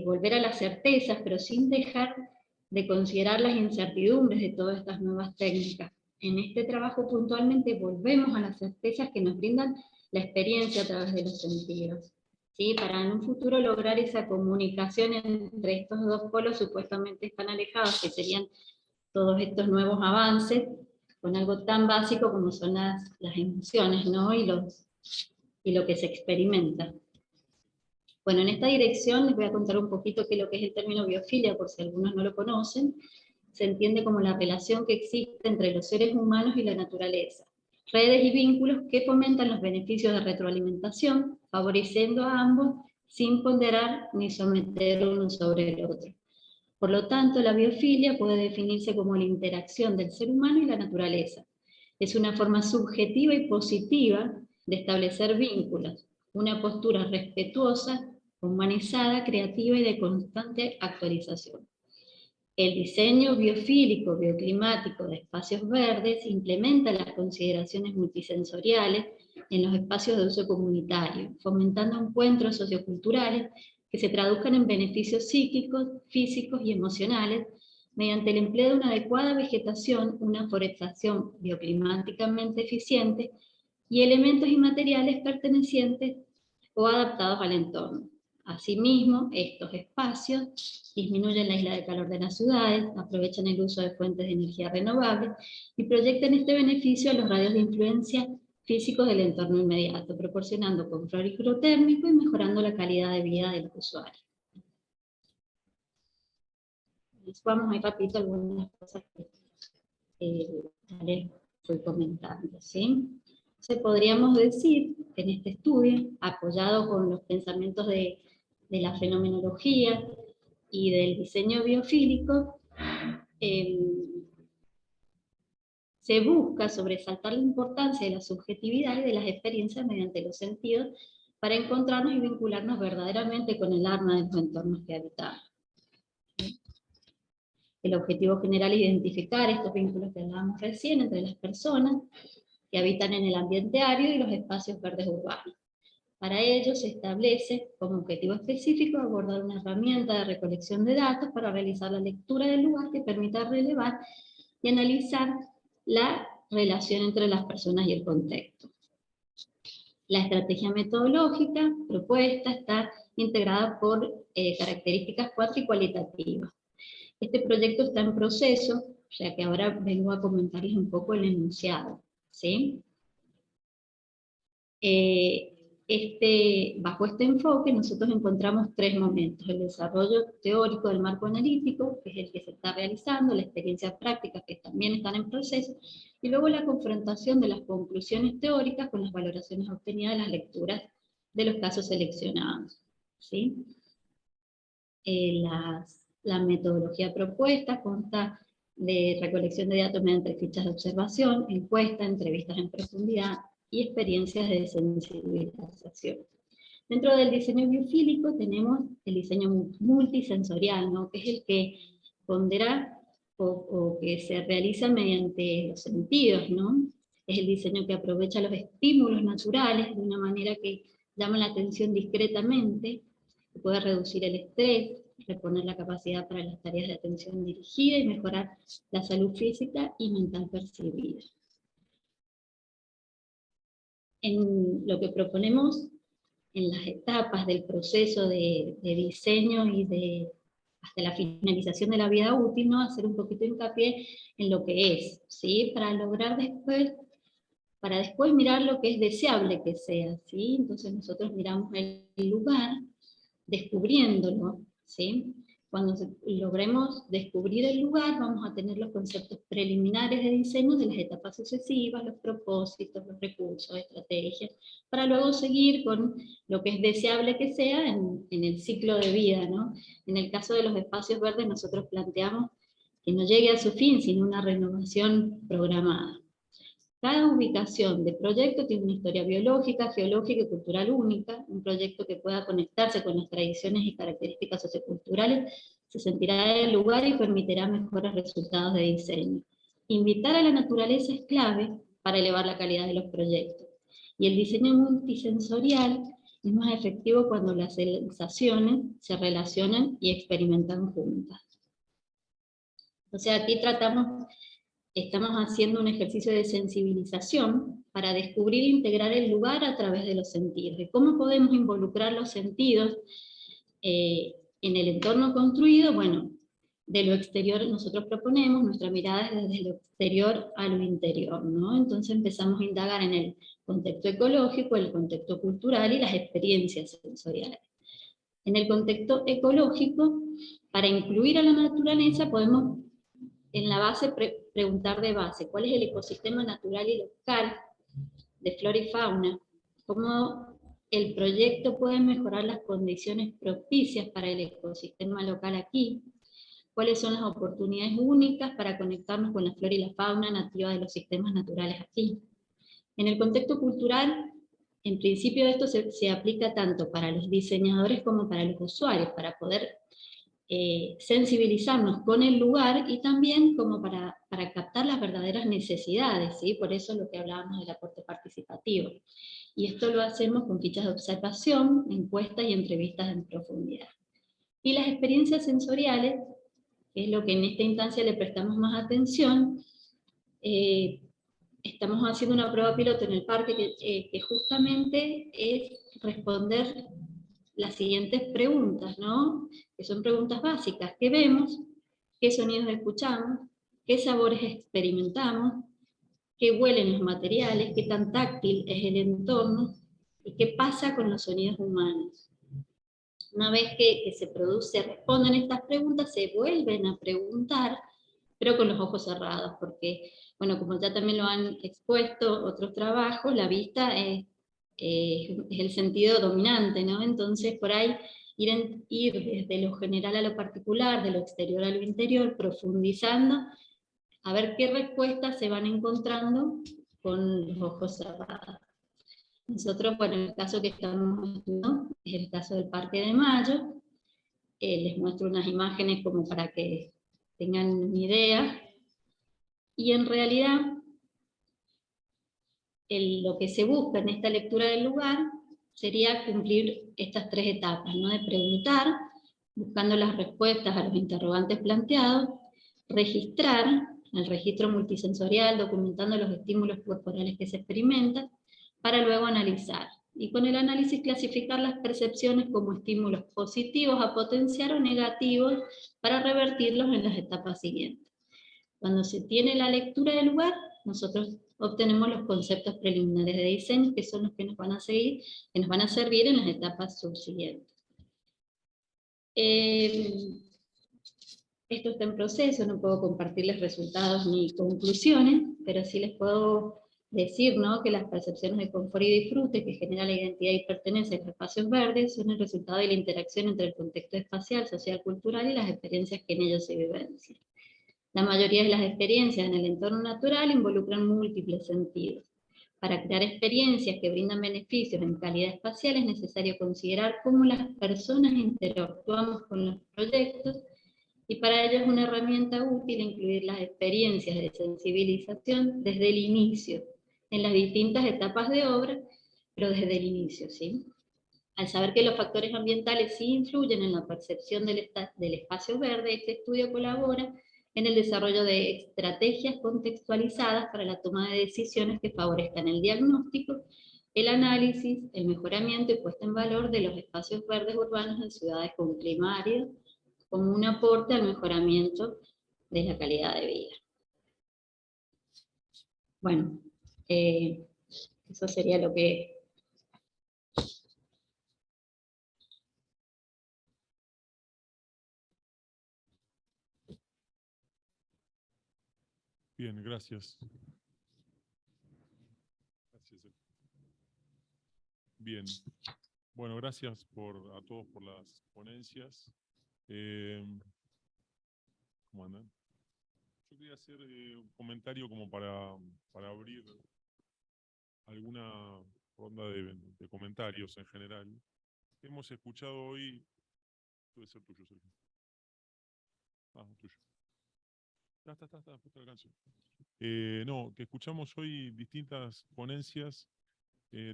volver a las certezas, pero sin dejar de considerar las incertidumbres de todas estas nuevas técnicas. En este trabajo puntualmente volvemos a las certezas que nos brindan la experiencia a través de los sentidos, ¿sí? Para en un futuro lograr esa comunicación entre estos dos polos supuestamente tan alejados, que serían todos estos nuevos avances, con algo tan básico como son las emociones, ¿no? Y lo que se experimenta. Bueno, en esta dirección les voy a contar un poquito qué es lo que es el término biofilia, por si algunos no lo conocen. Se entiende como la relación que existe entre los seres humanos y la naturaleza. Redes y vínculos que fomentan los beneficios de retroalimentación, favoreciendo a ambos sin ponderar ni someter uno sobre el otro. Por lo tanto, la biofilia puede definirse como la interacción del ser humano y la naturaleza. Es una forma subjetiva y positiva de establecer vínculos, una postura respetuosa, humanizada, creativa y de constante actualización. El diseño biofílico, bioclimático de espacios verdes implementa las consideraciones multisensoriales en los espacios de uso comunitario, fomentando encuentros socioculturales que se traduzcan en beneficios psíquicos, físicos y emocionales mediante el empleo de una adecuada vegetación, una forestación bioclimáticamente eficiente y elementos y materiales pertenecientes o adaptados al entorno. Asimismo, estos espacios disminuyen la isla de calor de las ciudades, aprovechan el uso de fuentes de energía renovables y proyectan este beneficio a los radios de influencia físicos del entorno inmediato, proporcionando confort hidrotérmico y mejorando la calidad de vida del usuario. Vamos a ir rapidito algunas cosas que ya les fui comentando, ¿sí? Entonces podríamos decir que en este estudio, apoyado con los pensamientos de la fenomenología y del diseño biofílico, se busca sobresaltar la importancia de la subjetividad y de las experiencias mediante los sentidos para encontrarnos y vincularnos verdaderamente con el alma de los entornos que habitamos. El objetivo general es identificar estos vínculos que hablábamos recién entre las personas que habitan en el ambiente árido y los espacios verdes urbanos. Para ello se establece como objetivo específico abordar una herramienta de recolección de datos para realizar la lectura del lugar que permita relevar y analizar la relación entre las personas y el contexto. La estrategia metodológica propuesta está integrada por características cuatrikualitativas. Este proyecto está en proceso, o sea que ahora vengo a comentarles un poco el enunciado, ¿sí? Bajo este enfoque nosotros encontramos tres momentos: el desarrollo teórico del marco analítico, que es el que se está realizando, la experiencia práctica, que también están en proceso, y luego la confrontación de las conclusiones teóricas con las valoraciones obtenidas de las lecturas de los casos seleccionados, ¿sí? La metodología propuesta consta de recolección de datos mediante fichas de observación, encuesta, entrevistas en profundidad y experiencias de sensibilización. Dentro del diseño biofílico tenemos el diseño multisensorial, ¿no? Que es el que pondera o que se realiza mediante los sentidos, ¿no? Es el diseño que aprovecha los estímulos naturales de una manera que llama la atención discretamente, que puede reducir el estrés, reponer la capacidad para las tareas de atención dirigida y mejorar la salud física y mental percibida. En lo que proponemos en las etapas del proceso de diseño y hasta la finalización de la vida útil, ¿no? Hacer un poquito hincapié en lo que es, ¿sí? Para lograr después mirar lo que es deseable que sea, ¿sí? Entonces nosotros miramos el lugar, descubriéndolo, ¿sí? Cuando logremos descubrir el lugar, vamos a tener los conceptos preliminares de diseño de las etapas sucesivas, los propósitos, los recursos, estrategias, para luego seguir con lo que es deseable que sea en el ciclo de vida, ¿no? En el caso de los espacios verdes, nosotros planteamos que no llegue a su fin, sino una renovación programada. Cada ubicación de proyecto tiene una historia biológica, geológica y cultural única. Un proyecto que pueda conectarse con las tradiciones y características socioculturales se sentirá en el lugar y permitirá mejores resultados de diseño. Invitar a la naturaleza es clave para elevar la calidad de los proyectos. Y el diseño multisensorial es más efectivo cuando las sensaciones se relacionan y experimentan juntas. O sea, aquí estamos haciendo un ejercicio de sensibilización para descubrir e integrar el lugar a través de los sentidos. ¿Y cómo podemos involucrar los sentidos en el entorno construido? Bueno, de lo exterior nosotros proponemos, nuestra mirada es desde lo exterior a lo interior, ¿no? Entonces empezamos a indagar en el contexto ecológico, el contexto cultural y las experiencias sensoriales. En el contexto ecológico, para incluir a la naturaleza podemos en la base preguntar de base, ¿cuál es el ecosistema natural y local de flora y fauna? ¿Cómo el proyecto puede mejorar las condiciones propicias para el ecosistema local aquí? ¿Cuáles son las oportunidades únicas para conectarnos con la flora y la fauna nativa de los sistemas naturales aquí? En el contexto cultural, en principio esto se aplica tanto para los diseñadores como para los usuarios, para poder sensibilizarnos con el lugar y también como para captar las verdaderas necesidades, ¿sí? Por eso lo que hablábamos del aporte participativo. Y esto lo hacemos con fichas de observación, encuestas y entrevistas en profundidad. Y las experiencias sensoriales, que es lo que en esta instancia le prestamos más atención, estamos haciendo una prueba piloto en el parque que justamente es responder las siguientes preguntas, ¿no? Que son preguntas básicas. ¿Qué vemos? ¿Qué sonidos escuchamos? ¿Qué sabores experimentamos? ¿Qué huelen los materiales? ¿Qué tan táctil es el entorno? ¿Y qué pasa con los sonidos humanos? Una vez que se responden estas preguntas, se vuelven a preguntar, pero con los ojos cerrados, porque, bueno, como ya también lo han expuesto otros trabajos, la vista es el sentido dominante, ¿no? Entonces, por ahí, ir desde lo general a lo particular, de lo exterior a lo interior, profundizando, a ver qué respuestas se van encontrando con los ojos cerrados. Nosotros, bueno, el caso que estamos estudiando es el caso del Parque de Mayo. Les muestro unas imágenes como para que tengan una idea. Y en realidad, lo que se busca en esta lectura del lugar sería cumplir estas tres etapas, ¿no? De preguntar, buscando las respuestas a los interrogantes planteados, registrar, el registro multisensorial, documentando los estímulos corporales que se experimentan, para luego analizar. Y con el análisis clasificar las percepciones como estímulos positivos a potenciar o negativos para revertirlos en las etapas siguientes. Cuando se tiene la lectura del lugar, nosotros obtenemos los conceptos preliminares de diseño, que son los que nos van a servir en las etapas subsiguientes. Esto está en proceso, no puedo compartirles resultados ni conclusiones, pero sí les puedo decir, ¿no?, que las percepciones de confort y disfrute que genera la identidad y pertenencia a los espacios verdes son el resultado de la interacción entre el contexto espacial, social, cultural y las experiencias que en ellos se vivencian. La mayoría de las experiencias en el entorno natural involucran múltiples sentidos. Para crear experiencias que brindan beneficios en calidad espacial es necesario considerar cómo las personas interactuamos con los proyectos, y para ello es una herramienta útil incluir las experiencias de sensibilización desde el inicio, en las distintas etapas de obra, pero desde el inicio, ¿sí? Al saber que los factores ambientales sí influyen en la percepción del espacio verde, este estudio colabora en el desarrollo de estrategias contextualizadas para la toma de decisiones que favorezcan el diagnóstico, el análisis, el mejoramiento y puesta en valor de los espacios verdes urbanos en ciudades con clima árido, como un aporte al mejoramiento de la calidad de vida. Bueno, eso sería lo que... Bien, gracias. Bien. Bueno, gracias a todos por las ponencias. ¿Cómo andan? Yo quería hacer un comentario como para abrir alguna ronda de comentarios en general. Hemos escuchado hoy, puede ser tuyo, Sergio. Tuyo. Justo alcanzo. No, que escuchamos hoy distintas ponencias,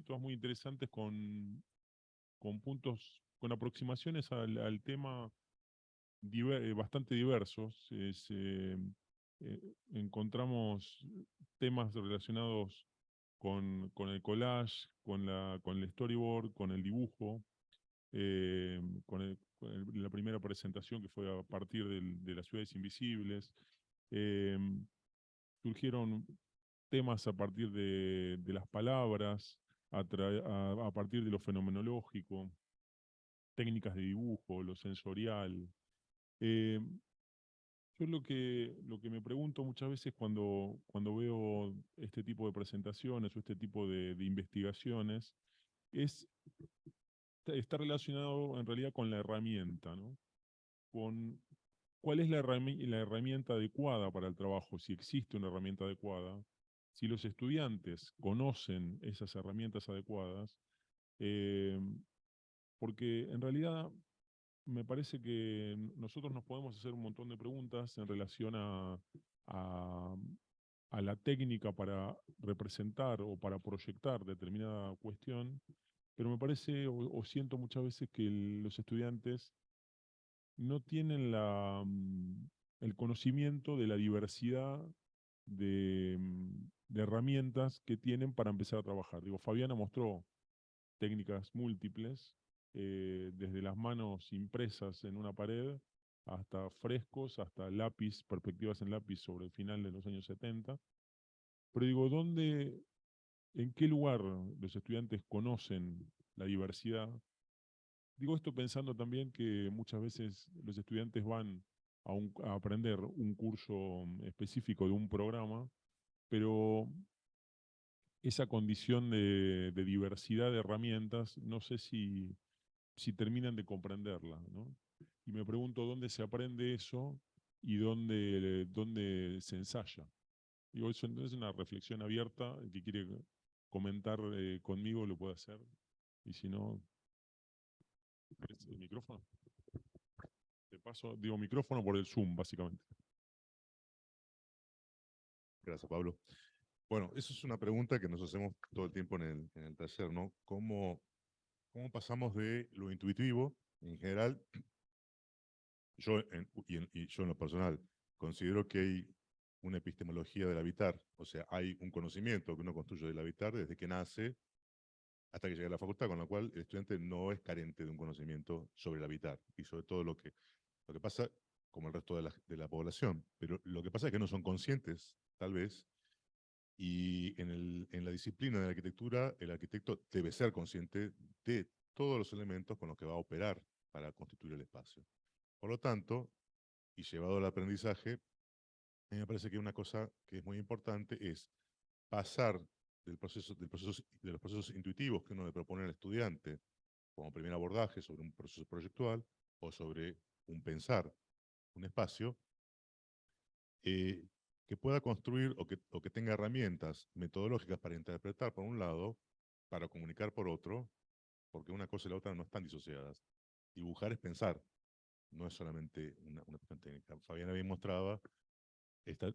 todas muy interesantes con puntos, con aproximaciones al tema bastante diversos. Encontramos temas relacionados con el collage, con el storyboard, con el dibujo, la primera presentación que fue a partir de las ciudades invisibles. Surgieron temas a partir de las palabras, a partir de lo fenomenológico, técnicas de dibujo, lo sensorial. Yo lo que me pregunto muchas veces cuando veo este tipo de presentaciones o este tipo de investigaciones está relacionado en realidad con la herramienta, ¿no? Con cuál es la herramienta adecuada para el trabajo, si existe una herramienta adecuada, si los estudiantes conocen esas herramientas adecuadas, porque en realidad me parece que nosotros nos podemos hacer un montón de preguntas en relación a la técnica para representar o para proyectar determinada cuestión, pero me parece o siento muchas veces que los estudiantes no tienen el conocimiento de la diversidad de herramientas que tienen para empezar a trabajar. Digo, Fabiana mostró técnicas múltiples, desde las manos impresas en una pared, hasta frescos, hasta lápiz, perspectivas en lápiz sobre el final de los años 70. Pero digo, en qué lugar los estudiantes conocen la diversidad? Digo esto pensando también que muchas veces los estudiantes van a aprender un curso específico de un programa, pero esa condición de diversidad de herramientas, no sé si terminan de comprenderla, ¿no? Y me pregunto dónde se aprende eso y dónde se ensaya. Digo, eso es una reflexión abierta. El que quiere comentar conmigo lo puede hacer. Y si no, ¿el micrófono? Te paso, digo, micrófono por el Zoom, básicamente. Gracias, Pablo. Bueno, eso es una pregunta que nos hacemos todo el tiempo en el taller, ¿no? ¿Cómo pasamos de lo intuitivo, en general, y yo en lo personal, considero que hay una epistemología del habitar, o sea, hay un conocimiento que uno construye del habitar desde que nace hasta que llega a la facultad, con lo cual el estudiante no es carente de un conocimiento sobre el habitar y sobre todo lo que pasa como el resto de la población, pero lo que pasa es que no son conscientes, tal vez, y en la disciplina de la arquitectura, el arquitecto debe ser consciente de todos los elementos con los que va a operar para constituir el espacio. Por lo tanto, y llevado al aprendizaje, a mí me parece que una cosa que es muy importante es pasar de los procesos intuitivos que uno le propone al estudiante como primer abordaje sobre un proceso proyectual o sobre un pensar, un espacio, que pueda construir o que tenga herramientas metodológicas para interpretar por un lado, para comunicar por otro, porque una cosa y la otra no están disociadas. Dibujar es pensar, no es solamente una cuestión técnica. Fabiana bien mostraba estas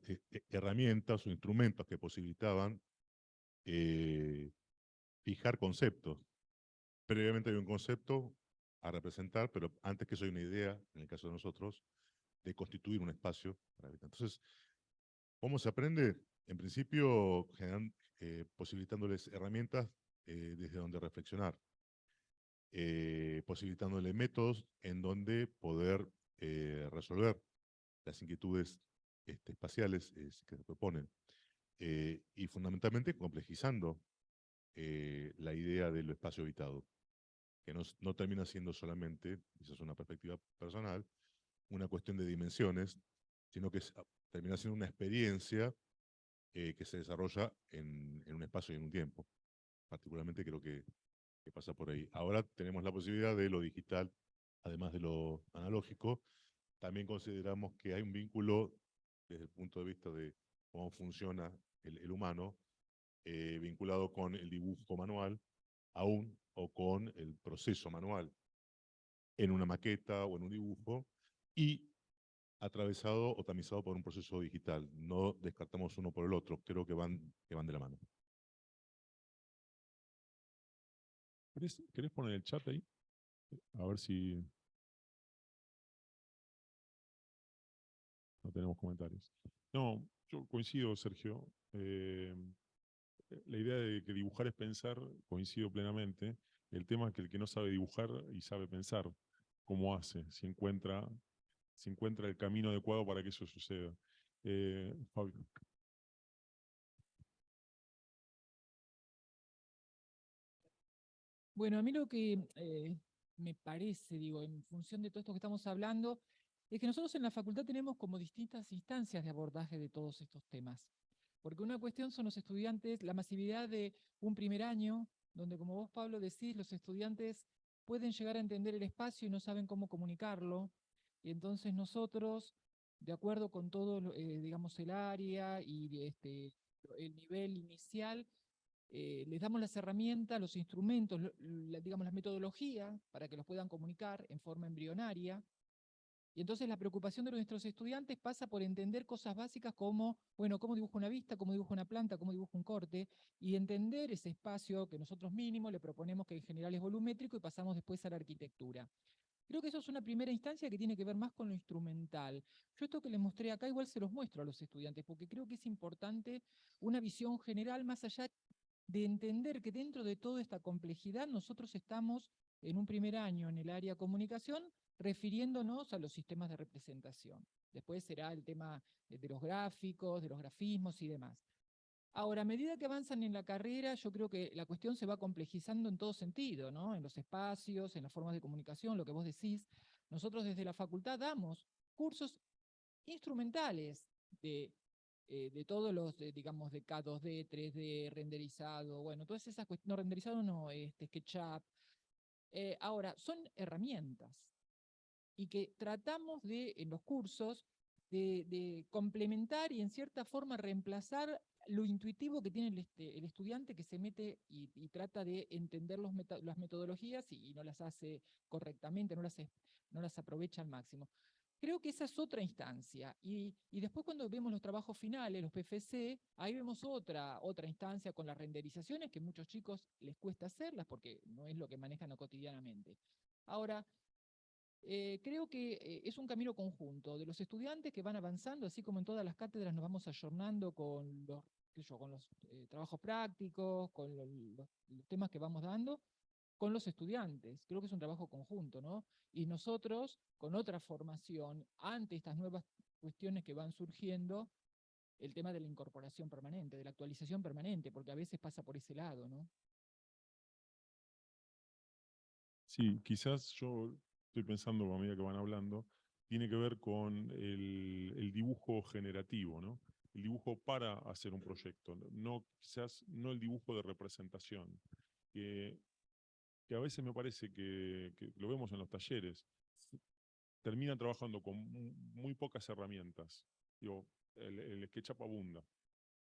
herramientas o instrumentos que posibilitaban fijar conceptos. Previamente hay un concepto a representar, pero antes que eso hay una idea, en el caso de nosotros, de constituir un espacio para habitar. Entonces, ¿cómo se aprende? En principio, posibilitándoles herramientas desde donde reflexionar, posibilitándole métodos en donde poder resolver las inquietudes espaciales que se proponen, y fundamentalmente complejizando la idea del espacio habitado, que no termina siendo solamente, esa es una perspectiva personal, una cuestión de dimensiones, sino que termina siendo una experiencia que se desarrolla en un espacio y en un tiempo. Particularmente creo que pasa por ahí. Ahora tenemos la posibilidad de lo digital, además de lo analógico. También consideramos que hay un vínculo desde el punto de vista de cómo funciona el humano, vinculado con el dibujo manual, aún o con el proceso manual, en una maqueta o en un dibujo, y atravesado o tamizado por un proceso digital. No descartamos uno por el otro, creo que van de la mano. ¿Querés poner el chat ahí? A ver si no tenemos comentarios. No, yo coincido, Sergio. La idea de que dibujar es pensar, coincido plenamente. El tema es que el que no sabe dibujar y sabe pensar, ¿cómo hace? Si encuentra el camino adecuado para que eso suceda. Fabio. Bueno, a mí lo que me parece, digo, en función de todo esto que estamos hablando, es que nosotros en la facultad tenemos como distintas instancias de abordaje de todos estos temas. Porque una cuestión son los estudiantes, la masividad de un primer año, donde como vos, Pablo, decís, los estudiantes pueden llegar a entender el espacio y no saben cómo comunicarlo. Y entonces nosotros, de acuerdo con todo, digamos, el área y el nivel inicial, les damos las herramientas, los instrumentos, digamos, las metodologías para que los puedan comunicar en forma embrionaria. Y entonces la preocupación de nuestros estudiantes pasa por entender cosas básicas como, bueno, cómo dibujo una vista, cómo dibujo una planta, cómo dibujo un corte, y entender ese espacio que nosotros mínimo le proponemos que en general es volumétrico y pasamos después a la arquitectura. Creo que eso es una primera instancia que tiene que ver más con lo instrumental. Yo esto que les mostré acá igual se los muestro a los estudiantes, porque creo que es importante una visión general más allá de entender que dentro de toda esta complejidad nosotros estamos en un primer año en el área comunicación refiriéndonos a los sistemas de representación. Después será el tema de los gráficos, de los grafismos y demás. Ahora, a medida que avanzan en la carrera, yo creo que la cuestión se va complejizando en todo sentido, ¿no? En los espacios, en las formas de comunicación, lo que vos decís. Nosotros desde la facultad damos cursos instrumentales de todos los, digamos, de K2D, 3D, renderizado, bueno, todas esas cuestiones, no renderizado, no, SketchUp. Ahora, son herramientas y que tratamos de, en los cursos, de complementar y en cierta forma reemplazar lo intuitivo que tiene el estudiante que se mete y trata de entender las metodologías y no las hace correctamente, no las aprovecha al máximo. Creo que esa es otra instancia. Y después cuando vemos los trabajos finales, los PFC, ahí vemos otra instancia con las renderizaciones que a muchos chicos les cuesta hacerlas porque no es lo que manejan cotidianamente. Ahora, creo que es un camino conjunto de los estudiantes que van avanzando, así como en todas las cátedras nos vamos ayornando con los trabajos prácticos, con los temas que vamos dando, con los estudiantes. Creo que es un trabajo conjunto, ¿no? Y nosotros, con otra formación, ante estas nuevas cuestiones que van surgiendo, el tema de la incorporación permanente, de la actualización permanente, porque a veces pasa por ese lado, ¿no? Sí, quizás yo estoy pensando a medida que van hablando, tiene que ver con el dibujo generativo, ¿no? El dibujo para hacer un proyecto, quizás no el dibujo de representación, que a veces me parece que lo vemos en los talleres, terminan trabajando con muy pocas herramientas. Digo, el SketchUp abunda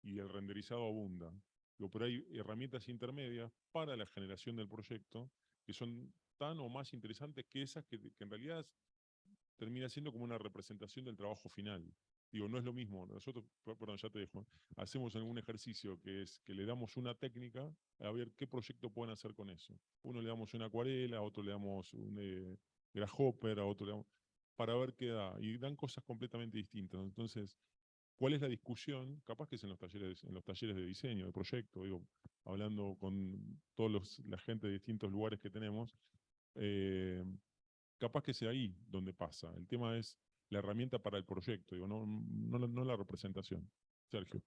y el renderizado abunda. Digo, pero hay herramientas intermedias para la generación del proyecto que son tan o más interesantes que esas que en realidad termina siendo como una representación del trabajo final. Digo, no es lo mismo. Nosotros, perdón, ya te dejo, hacemos algún ejercicio que es que le damos una técnica a ver qué proyecto pueden hacer con eso. Uno le damos una acuarela, a otro le damos un grasshopper, a otro le damos, para ver qué da. Y dan cosas completamente distintas. Entonces, ¿cuál es la discusión? Capaz que es en los talleres de diseño, de proyecto, digo, hablando con la gente de distintos lugares que tenemos, capaz que sea ahí donde pasa. El tema es la herramienta para el proyecto, digo, no la representación. Sergio.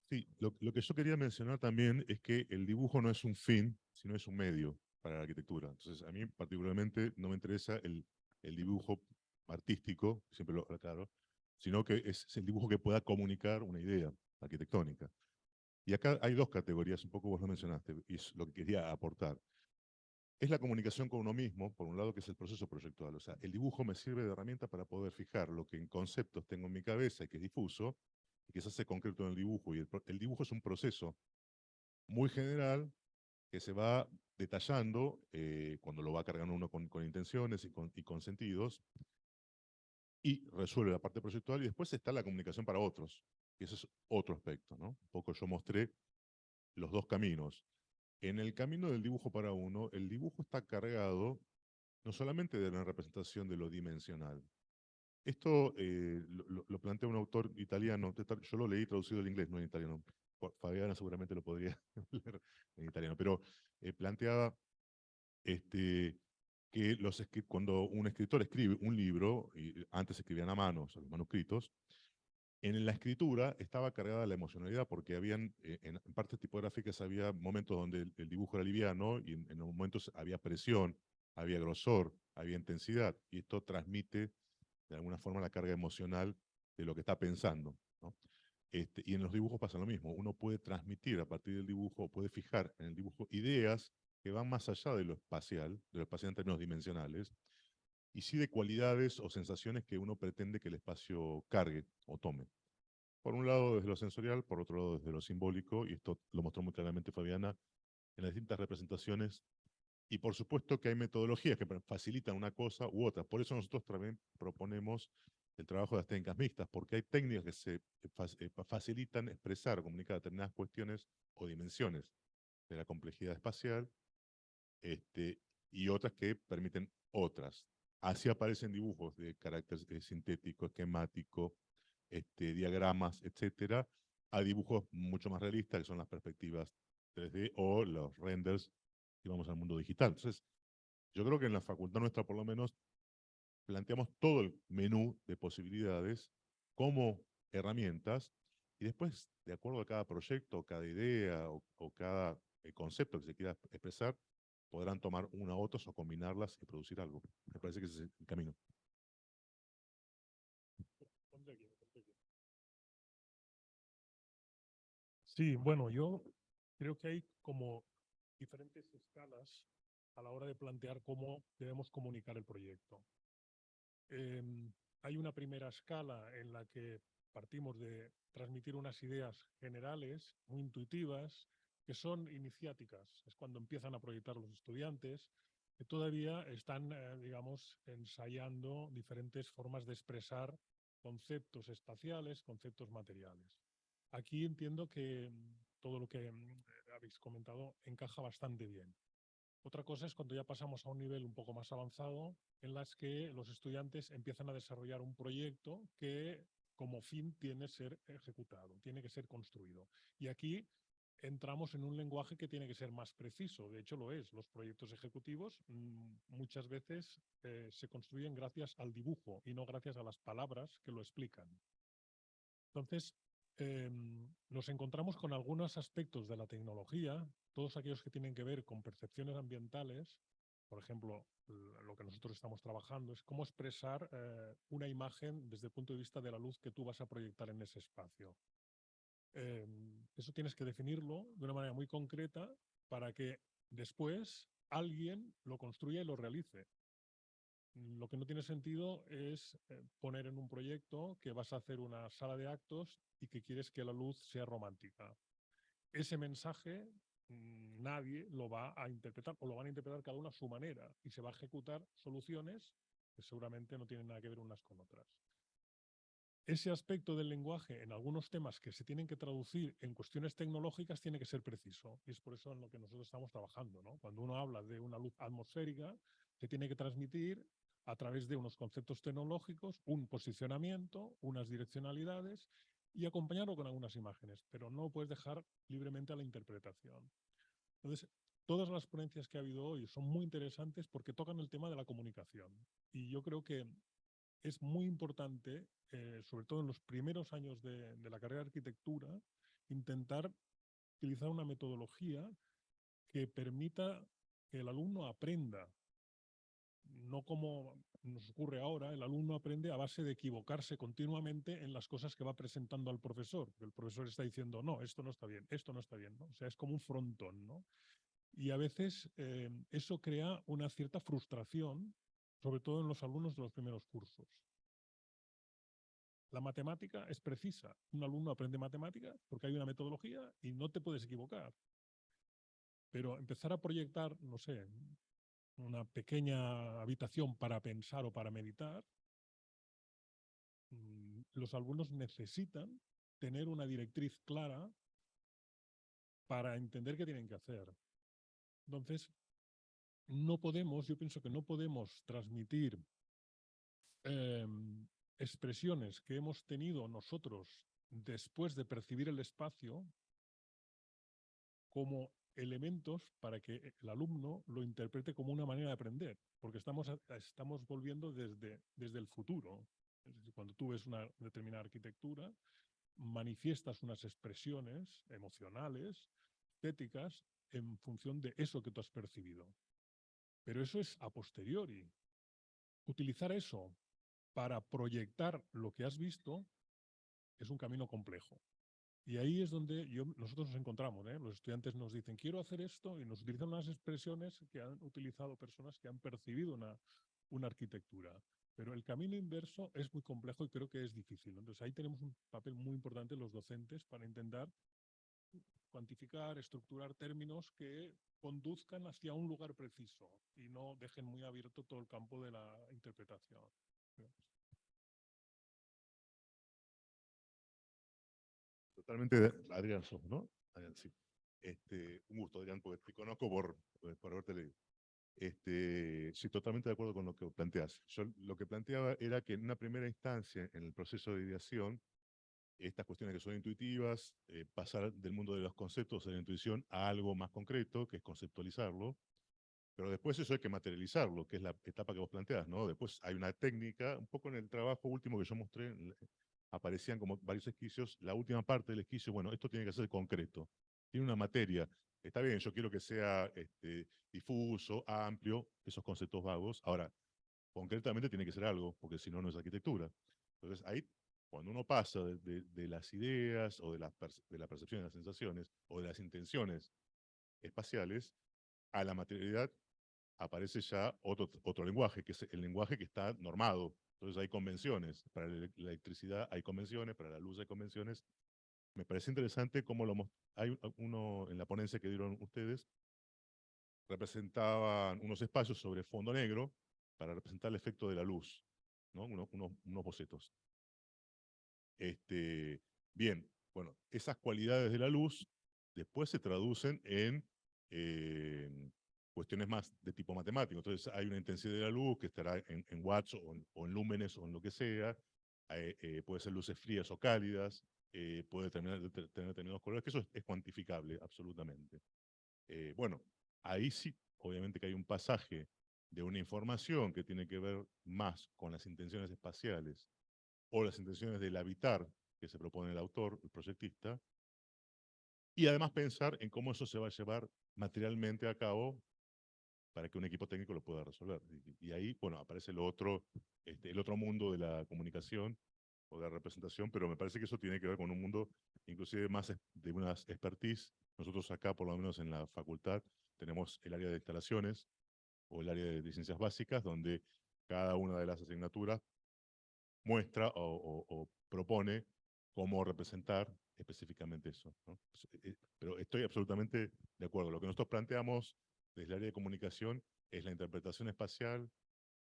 Sí, lo que yo quería mencionar también es que el dibujo no es un fin, sino es un medio para la arquitectura. Entonces, a mí particularmente no me interesa el dibujo artístico, siempre lo aclaro, sino que es el dibujo que pueda comunicar una idea arquitectónica. Y acá hay dos categorías, un poco vos lo mencionaste, y es lo que quería aportar. es la comunicación con uno mismo, por un lado, que es el proceso proyectual. O sea, el dibujo me sirve de herramienta para poder fijar lo que en conceptos tengo en mi cabeza y que es difuso, y que se hace concreto en el dibujo. Y el dibujo es un proceso muy general que se va detallando cuando lo va cargando uno con intenciones y con sentidos, y resuelve la parte proyectual, y después está la comunicación para otros, y ese es otro aspecto, ¿no? Un poco yo mostré los dos caminos. En el camino del dibujo para uno, el dibujo está cargado no solamente de la representación de lo dimensional. Esto lo plantea un autor italiano, yo lo leí traducido al inglés, no en italiano. Fabiana seguramente lo podría leer en italiano, pero planteaba que cuando un escritor escribe un libro, y antes escribían a mano, los manuscritos, en la escritura estaba cargada la emocionalidad porque habían, en partes tipográficas había momentos donde el dibujo era liviano y en los momentos había presión, había grosor, había intensidad, y esto transmite de alguna forma la carga emocional de lo que está pensando, ¿no? Y en los dibujos pasa lo mismo, uno puede transmitir a partir del dibujo, puede fijar en el dibujo ideas que van más allá de lo espacial en términos dimensionales, y sí de cualidades o sensaciones que uno pretende que el espacio cargue o tome. Por un lado desde lo sensorial, por otro lado desde lo simbólico, y esto lo mostró muy claramente Fabiana en las distintas representaciones, y por supuesto que hay metodologías que facilitan una cosa u otra. Por eso nosotros también proponemos el trabajo de las técnicas mixtas, porque hay técnicas que se facilitan expresar o comunicar determinadas cuestiones o dimensiones de la complejidad espacial, y otras que permiten otras. Así aparecen dibujos de carácter sintético, esquemático, diagramas, etcétera, a dibujos mucho más realistas, que son las perspectivas 3D o los renders que vamos al mundo digital. Entonces, yo creo que en la facultad nuestra, por lo menos, planteamos todo el menú de posibilidades como herramientas, y después, de acuerdo a cada proyecto, cada idea o cada concepto que se quiera expresar, podrán tomar una u otras o combinarlas y producir algo. Me parece que ese es el camino. Sí, bueno, yo creo que hay como diferentes escalas a la hora de plantear cómo debemos comunicar el proyecto. Hay una primera escala en la que partimos de transmitir unas ideas generales, muy intuitivas, que son iniciáticas. Es cuando empiezan a proyectar los estudiantes, que todavía están, digamos, ensayando diferentes formas de expresar conceptos espaciales, conceptos materiales. Aquí entiendo que todo lo que habéis comentado encaja bastante bien. Otra cosa es cuando ya pasamos a un nivel un poco más avanzado, en las que los estudiantes empiezan a desarrollar un proyecto que como fin tiene que ser ejecutado, tiene que ser construido. Y aquí entramos en un lenguaje que tiene que ser más preciso. De hecho, lo es. Los proyectos ejecutivos muchas veces se construyen gracias al dibujo y no gracias a las palabras que lo explican. Entonces, nos encontramos con algunos aspectos de la tecnología, todos aquellos que tienen que ver con percepciones ambientales. Por ejemplo, lo que nosotros estamos trabajando es cómo expresar una imagen desde el punto de vista de la luz que tú vas a proyectar en ese espacio. Eso tienes que definirlo de una manera muy concreta para que después alguien lo construya y lo realice. Lo que no tiene sentido es poner en un proyecto que vas a hacer una sala de actos y que quieres que la luz sea romántica. Ese mensaje nadie lo va a interpretar, o lo van a interpretar cada uno a su manera, y se va a ejecutar soluciones que seguramente no tienen nada que ver unas con otras. Ese aspecto del lenguaje en algunos temas que se tienen que traducir en cuestiones tecnológicas tiene que ser preciso, y es por eso en lo que nosotros estamos trabajando, ¿no? Cuando uno habla de una luz atmosférica, se tiene que transmitir a través de unos conceptos tecnológicos, un posicionamiento, unas direccionalidades, y acompañarlo con algunas imágenes, pero no lo puedes dejar libremente a la interpretación. Entonces, todas las ponencias que ha habido hoy son muy interesantes porque tocan el tema de la comunicación, y yo creo que es muy importante, sobre todo en los primeros años de la carrera de arquitectura, intentar utilizar una metodología que permita que el alumno aprenda. No como nos ocurre ahora, el alumno aprende a base de equivocarse continuamente en las cosas que va presentando al profesor. El profesor está diciendo, no, esto no está bien, esto no está bien, ¿no? O sea, es como un frontón, ¿no? Y a veces eso crea una cierta frustración, sobre todo en los alumnos de los primeros cursos. La matemática es precisa. Un alumno aprende matemática porque hay una metodología y no te puedes equivocar. Pero empezar a proyectar, no sé, una pequeña habitación para pensar o para meditar, los alumnos necesitan tener una directriz clara para entender qué tienen que hacer. Entonces, yo pienso que no podemos transmitir expresiones que hemos tenido nosotros después de percibir el espacio como elementos para que el alumno lo interprete como una manera de aprender, porque estamos volviendo desde el futuro. Es decir, cuando tú ves una determinada arquitectura, manifiestas unas expresiones emocionales, estéticas, en función de eso que tú has percibido. Pero eso es a posteriori. Utilizar eso para proyectar lo que has visto es un camino complejo. Y ahí es donde nosotros nos encontramos. Los estudiantes nos dicen, quiero hacer esto, y nos utilizan unas expresiones que han utilizado personas que han percibido una arquitectura. Pero el camino inverso es muy complejo y creo que es difícil. Entonces ahí tenemos un papel muy importante los docentes para intentar cuantificar, estructurar términos que conduzcan hacia un lugar preciso y no dejen muy abierto todo el campo de la interpretación. Totalmente, Adrián, sos, ¿no? Adrián, sí. Un gusto, Adrián, porque te conozco por haberte leído. Sí, totalmente de acuerdo con lo que planteas. Yo lo que planteaba era que en una primera instancia, en el proceso de ideación, estas cuestiones que son intuitivas, pasar del mundo de los conceptos, de la intuición, a algo más concreto, que es conceptualizarlo, pero después eso hay que materializarlo, que es la etapa que vos planteás, ¿no? Después hay una técnica, un poco en el trabajo último que yo mostré, aparecían como varios esquicios, la última parte del esquicio, bueno, esto tiene que ser concreto, tiene una materia, está bien, yo quiero que sea difuso, amplio, esos conceptos vagos, ahora, concretamente tiene que ser algo, porque si no, no es arquitectura. Entonces ahí, cuando uno pasa de las ideas o de la percepción de las sensaciones o de las intenciones espaciales a la materialidad, aparece ya otro lenguaje, que es el lenguaje que está normado. Entonces hay convenciones, para la electricidad hay convenciones, para la luz hay convenciones. Me parece interesante cómo hay uno en la ponencia que dieron ustedes, representaban unos espacios sobre fondo negro para representar el efecto de la luz, ¿no? Unos bocetos. Bien, bueno, esas cualidades de la luz después se traducen en cuestiones más de tipo matemático. Entonces hay una intensidad de la luz que estará en watts o en lúmenes o en lo que sea. Puede ser luces frías o cálidas. Puede tener determinados colores, que eso es cuantificable absolutamente. Bueno, ahí sí, obviamente que hay un pasaje de una información que tiene que ver más con las intenciones espaciales o las intenciones del habitar que se propone el autor, el proyectista, y además pensar en cómo eso se va a llevar materialmente a cabo para que un equipo técnico lo pueda resolver. Y ahí, bueno, aparece el otro mundo de la comunicación o de la representación, pero me parece que eso tiene que ver con un mundo inclusive más de una expertise. Nosotros acá, por lo menos en la facultad, tenemos el área de instalaciones o el área de ciencias básicas, donde cada una de las asignaturas muestra o propone cómo representar específicamente eso, ¿no? Pero estoy absolutamente de acuerdo. Lo que nosotros planteamos desde el área de comunicación es la interpretación espacial,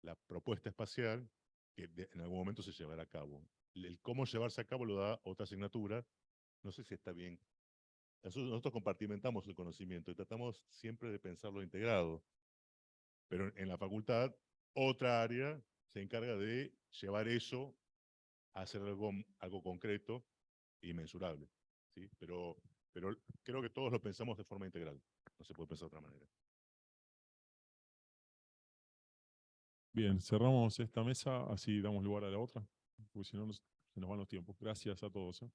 la propuesta espacial, que en algún momento se llevará a cabo. El cómo llevarse a cabo lo da otra asignatura. No sé si está bien. Nosotros compartimentamos el conocimiento y tratamos siempre de pensarlo integrado. Pero en la facultad, otra área se encarga de llevar eso a hacer algo concreto y mensurable, ¿sí? Pero creo que todos lo pensamos de forma integral. No se puede pensar de otra manera. Bien, cerramos esta mesa, así damos lugar a la otra, porque si no se nos van los tiempos. Gracias a todos.